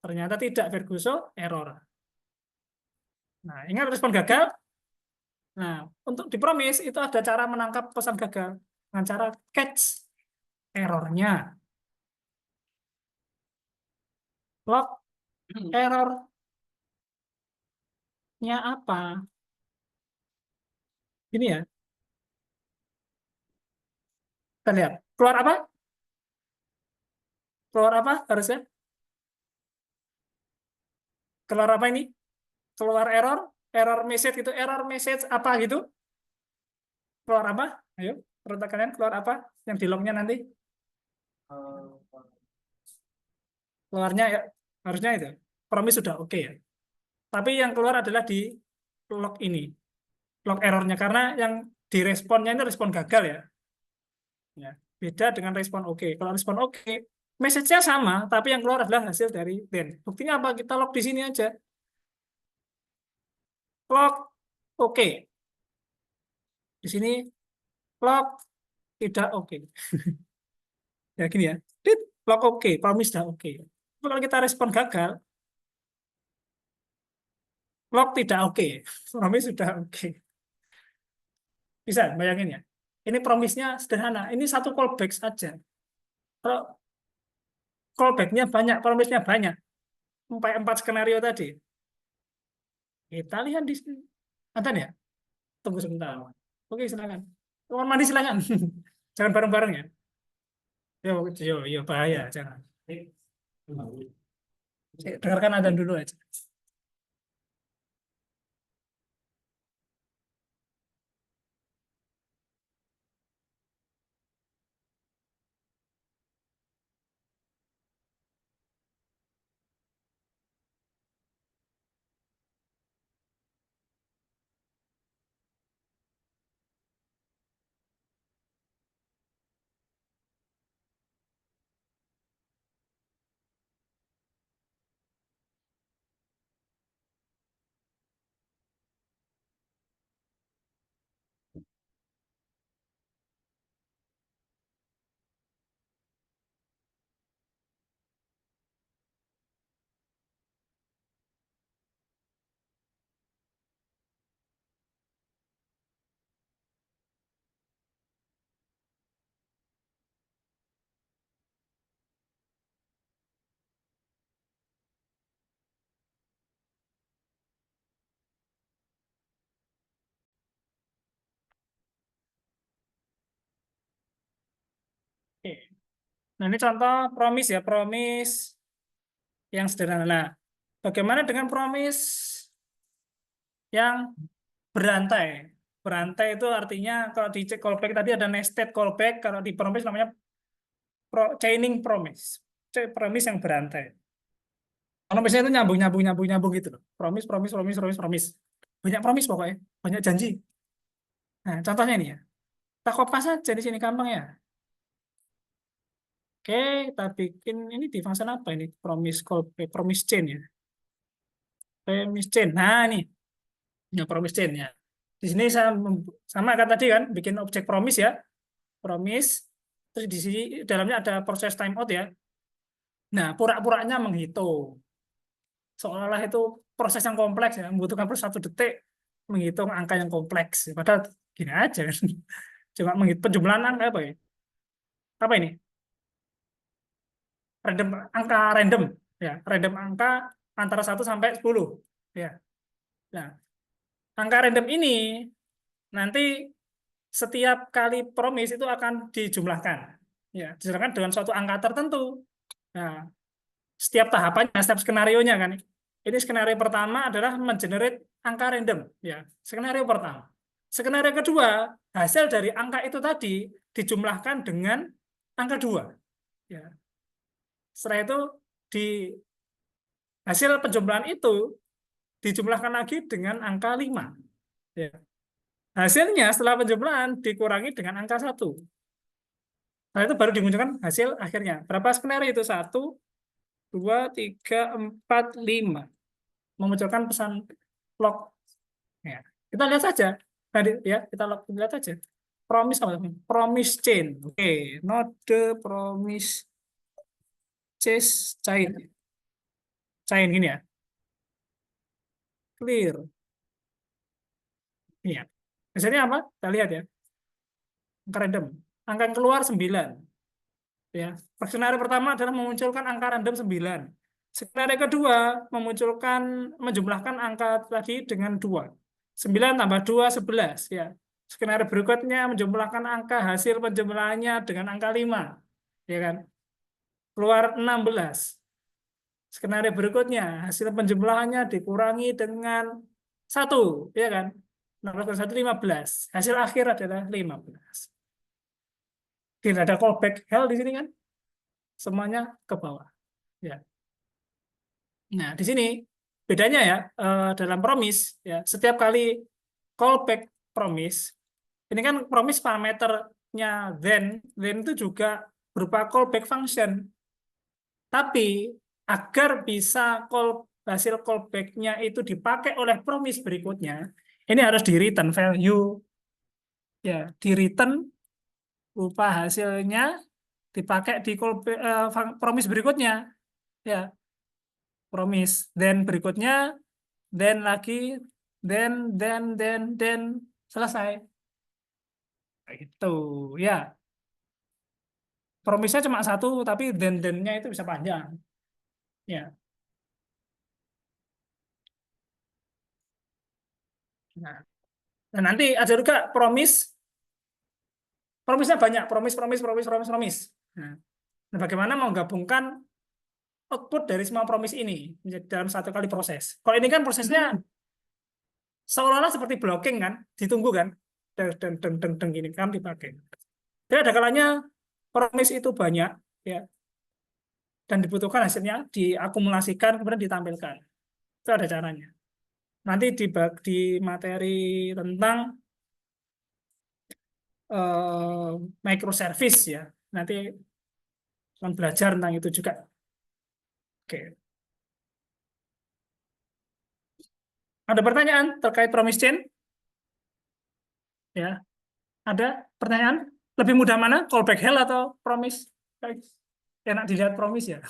Ternyata tidak, Virguso error. Nah, ingat respon gagal? Nah, untuk di promise itu ada cara menangkap pesan gagal dengan cara catch errornya. Log errornya apa? Ini ya, kita lihat. Keluar apa? Keluar apa harusnya? Keluar apa ini? Keluar error? Error message itu, error message apa gitu? Keluar apa? Ayo, menurut kalian keluar apa yang di lognya nanti? Keluarnya ya, harusnya itu. Promise sudah oke ya. Tapi yang keluar adalah di log ini. Log errornya. Karena yang diresponnya ini respon gagal ya. Ya. Beda dengan respon oke. Kalau respon oke, message-nya sama, tapi yang keluar adalah hasil dari then. Buktinya apa? Kita log di sini aja. Log oke. Di sini log tidak oke. Ya gini ya. Dit, log oke, promise sudah oke. Kalau kita respon gagal, log tidak oke. Promise sudah oke. Bisa bayangin ya. Ini promise-nya sederhana. Ini satu callback saja. Kalau callback-nya banyak, promise-nya banyak. Sampai 4 skenario tadi. Kita lihat di sini. Ada ya? Tunggu sebentar. Oke, silakan. Kamar mandi silakan. Jangan bareng-bareng ya. Yo, bahaya, jangan. Dengarkan adzan dulu aja. Oke. Nah, ini contoh promise ya, promise yang sederhana. Nah, bagaimana dengan promise yang berantai? Berantai itu artinya kalau di callback tadi ada nested callback, kalau di promise namanya chaining promise. Promise yang berantai. Promise itu nyambung nyambung nyambung nyambung gitu loh. Promise promise promise promise promise. Banyak promise pokoknya, banyak janji. Nah, contohnya ini ya. Kita kopas aja di sini gampang ya. Oke, kita bikin ini di function apa ini? Promise callback, promise chain ya. Promise chain. Nah, ini ya promise chain ya. Di sini saya sama kan tadi kan bikin objek promise ya. Promise. Terus di sini dalamnya ada proses timeout ya. Nah, pura-puranya menghitung. Seolah-olah itu proses yang kompleks ya, membutuhkan proses 1 detik menghitung angka yang kompleks. Padahal gini aja kan. Cuma menghitung penjumlahan angka apa ya? Apa ini? Random angka random ya, random angka antara 1 sampai 10 ya. Nah, angka random ini nanti setiap kali promise itu akan dijumlahkan ya, dijumlahkan dengan suatu angka tertentu. Nah, setiap tahapannya, setiap skenario-nya kan. Ini skenario pertama adalah mengenerate angka random ya, skenario pertama. Skenario kedua, hasil dari angka itu tadi dijumlahkan dengan angka 2 ya. Setelah itu di hasil penjumlahan itu dijumlahkan lagi dengan angka 5 ya. Hasilnya setelah penjumlahan dikurangi dengan angka 1. Nah, itu baru dimunculkan hasil akhirnya. Berapa skenario itu? 1, 2, 3, 4, 5. Memunculkan pesan log. Ya. Kita lihat saja. Tadi ya, kita lihat saja. Promise apa? Promise chain. Oke, node promise chain. Chain gini ya. Clear. Iya. Hasilnya apa? Kita lihat ya. Angka random. Angka yang keluar 9. Ya. Skenario pertama adalah memunculkan angka random 9. Skenario kedua memunculkan menjumlahkan angka tadi dengan 2. 9 tambah 2 11 ya. Skenario berikutnya menjumlahkan angka hasil penjumlahannya dengan angka 5. Ya kan? Keluar 16. Skenario berikutnya hasil penjumlahannya dikurangi dengan 1, ya kan? 16 plus 1 15. Hasil akhir adalah 15. Tidak ada callback hell di sini kan? Semuanya ke bawah. Ya. Nah, di sini bedanya ya dalam promise ya, setiap kali callback promise, ini kan promise parameternya then itu juga berupa callback function. Tapi agar bisa hasil callback-nya itu dipakai oleh promise berikutnya, ini harus di return value ya, di return berupa hasilnya dipakai di callback, promise berikutnya ya, promise then berikutnya then lagi then selesai itu ya. Promise-nya cuma 1 tapi then-nya itu bisa panjang ya. Nah, dan nanti ada juga promise-nya banyak, promise. Nah, bagaimana menggabungkan output dari semua promise ini menjadi dalam 1 kali proses. Kalau ini kan prosesnya seolah-olah seperti blocking kan, ditunggu kan, dan gini kan dipakai. Jadi ada kalanya promise itu banyak ya, dan dibutuhkan hasilnya diakumulasikan kemudian ditampilkan. Itu ada caranya. Nanti di materi tentang microservice ya, nanti akan belajar tentang itu juga. Oke. Ada pertanyaan terkait promise chain? Ya, ada pertanyaan? Lebih mudah mana? Callback hell atau promise? Enak dilihat promise ya.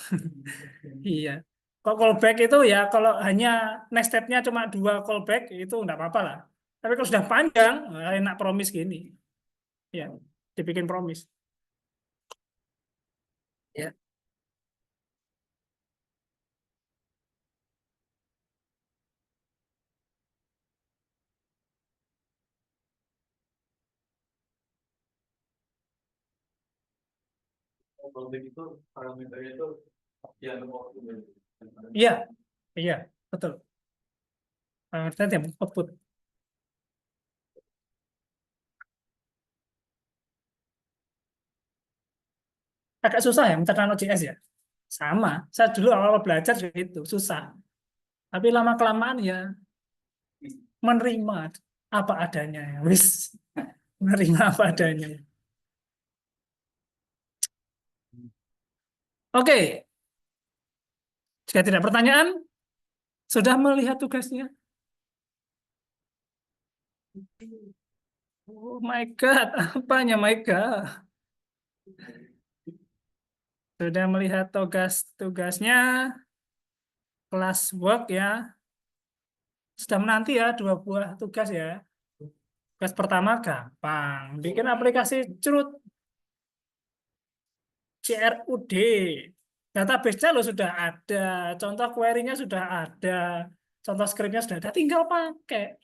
Iya. Kalau callback itu ya kalau hanya nested-nya cuma 2 callback itu enggak apa-apa lah. Tapi kalau sudah panjang, enak promise gini. Ya, dibikin promise. Ya. Kalau begitu parameternya itu yang waktu. Iya, iya, betul. Output. agak susah ya mencerna Node.js ya. Sama, saya dulu awal belajar juga itu susah. Tapi lama kelamaan ya menerima apa adanya, wis menerima apa adanya. Oke, jika tidak pertanyaan, sudah melihat tugasnya? Oh my God, apanya my God? Sudah melihat tugas-tugasnya, kelas work ya. Sudah menanti ya 2 buah tugas ya. Tugas pertama gampang, bikin aplikasi CRUD, CRUD. Database-nya lo sudah ada, contoh query-nya sudah ada, contoh script-nya sudah ada, tinggal pakai.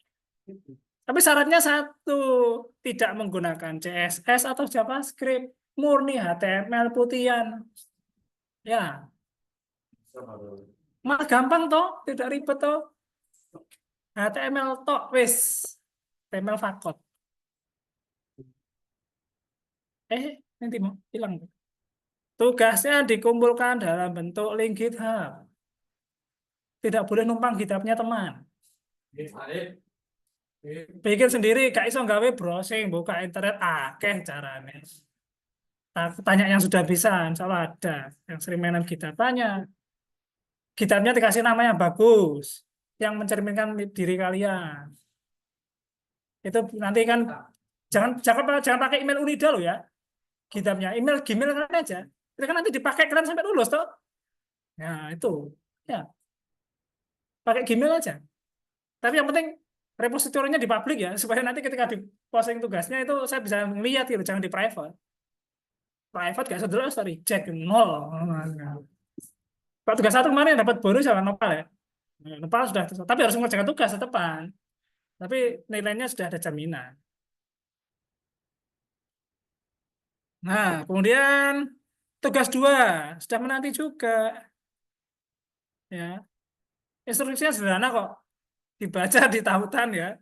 Tapi syaratnya satu, tidak menggunakan CSS atau JavaScript, murni HTML putihan. Ya, malah gampang toh, tidak ribet toh. HTML toh, wis, HTML fakot. Nanti mau hilang. Tugasnya dikumpulkan dalam bentuk link GitHub. Tidak boleh numpang GitHub-nya teman. Bikin sendiri, gak iso gawe browsing, buka internet, akeh caranya. Tanya yang sudah bisa, insya Allah ada. Yang sering mainan GitHub, tanya. GitHub-nya dikasih nama yang bagus, yang mencerminkan diri kalian. Itu nanti kan, jangan pakai email Unida loh ya, GitHub-nya. Email Gmail kan aja. Itu kan nanti dipakai kalian sampai lulus, toh. Nah, itu. Ya, pakai Gmail aja. Tapi yang penting repositorinya di publik ya, supaya nanti ketika di posting tugasnya itu saya bisa melihat gitu, jangan di private. Private gak sedelah story, cek nol. Pak tugas satu kemarin dapat bonus sama Nopal ya. Nopal sudah, tapi harus mengerjakan tugas tetepan. Tapi nilainya sudah ada jaminan. Nah, kemudian tugas 2 sudah menanti juga. Ya, instruksinya sederhana kok. Dibaca di tautan ya.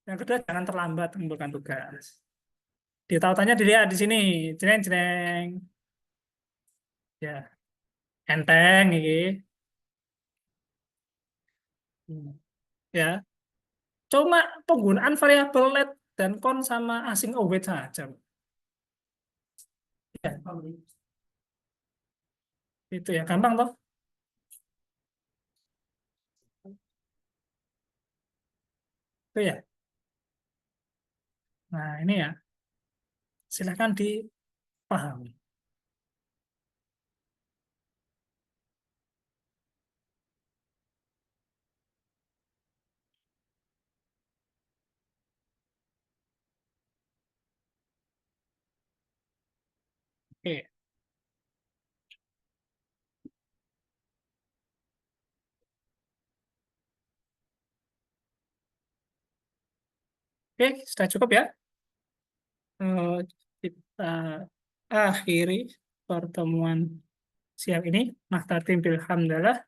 Yang kedua jangan terlambat mengumpulkan tugas. Di tautannya dilihat di sini, jreng jreng. Ya, enteng ini. Ya, cuma penggunaan variabel let dan con sama async await saja. Ya, itu ya gampang toh. Itu ya. Nah, ini ya. Silahkan dipahami. Oke. Oke, sudah cukup ya. Kita akhiri pertemuan siang ini. Nah, bilhamdalillah.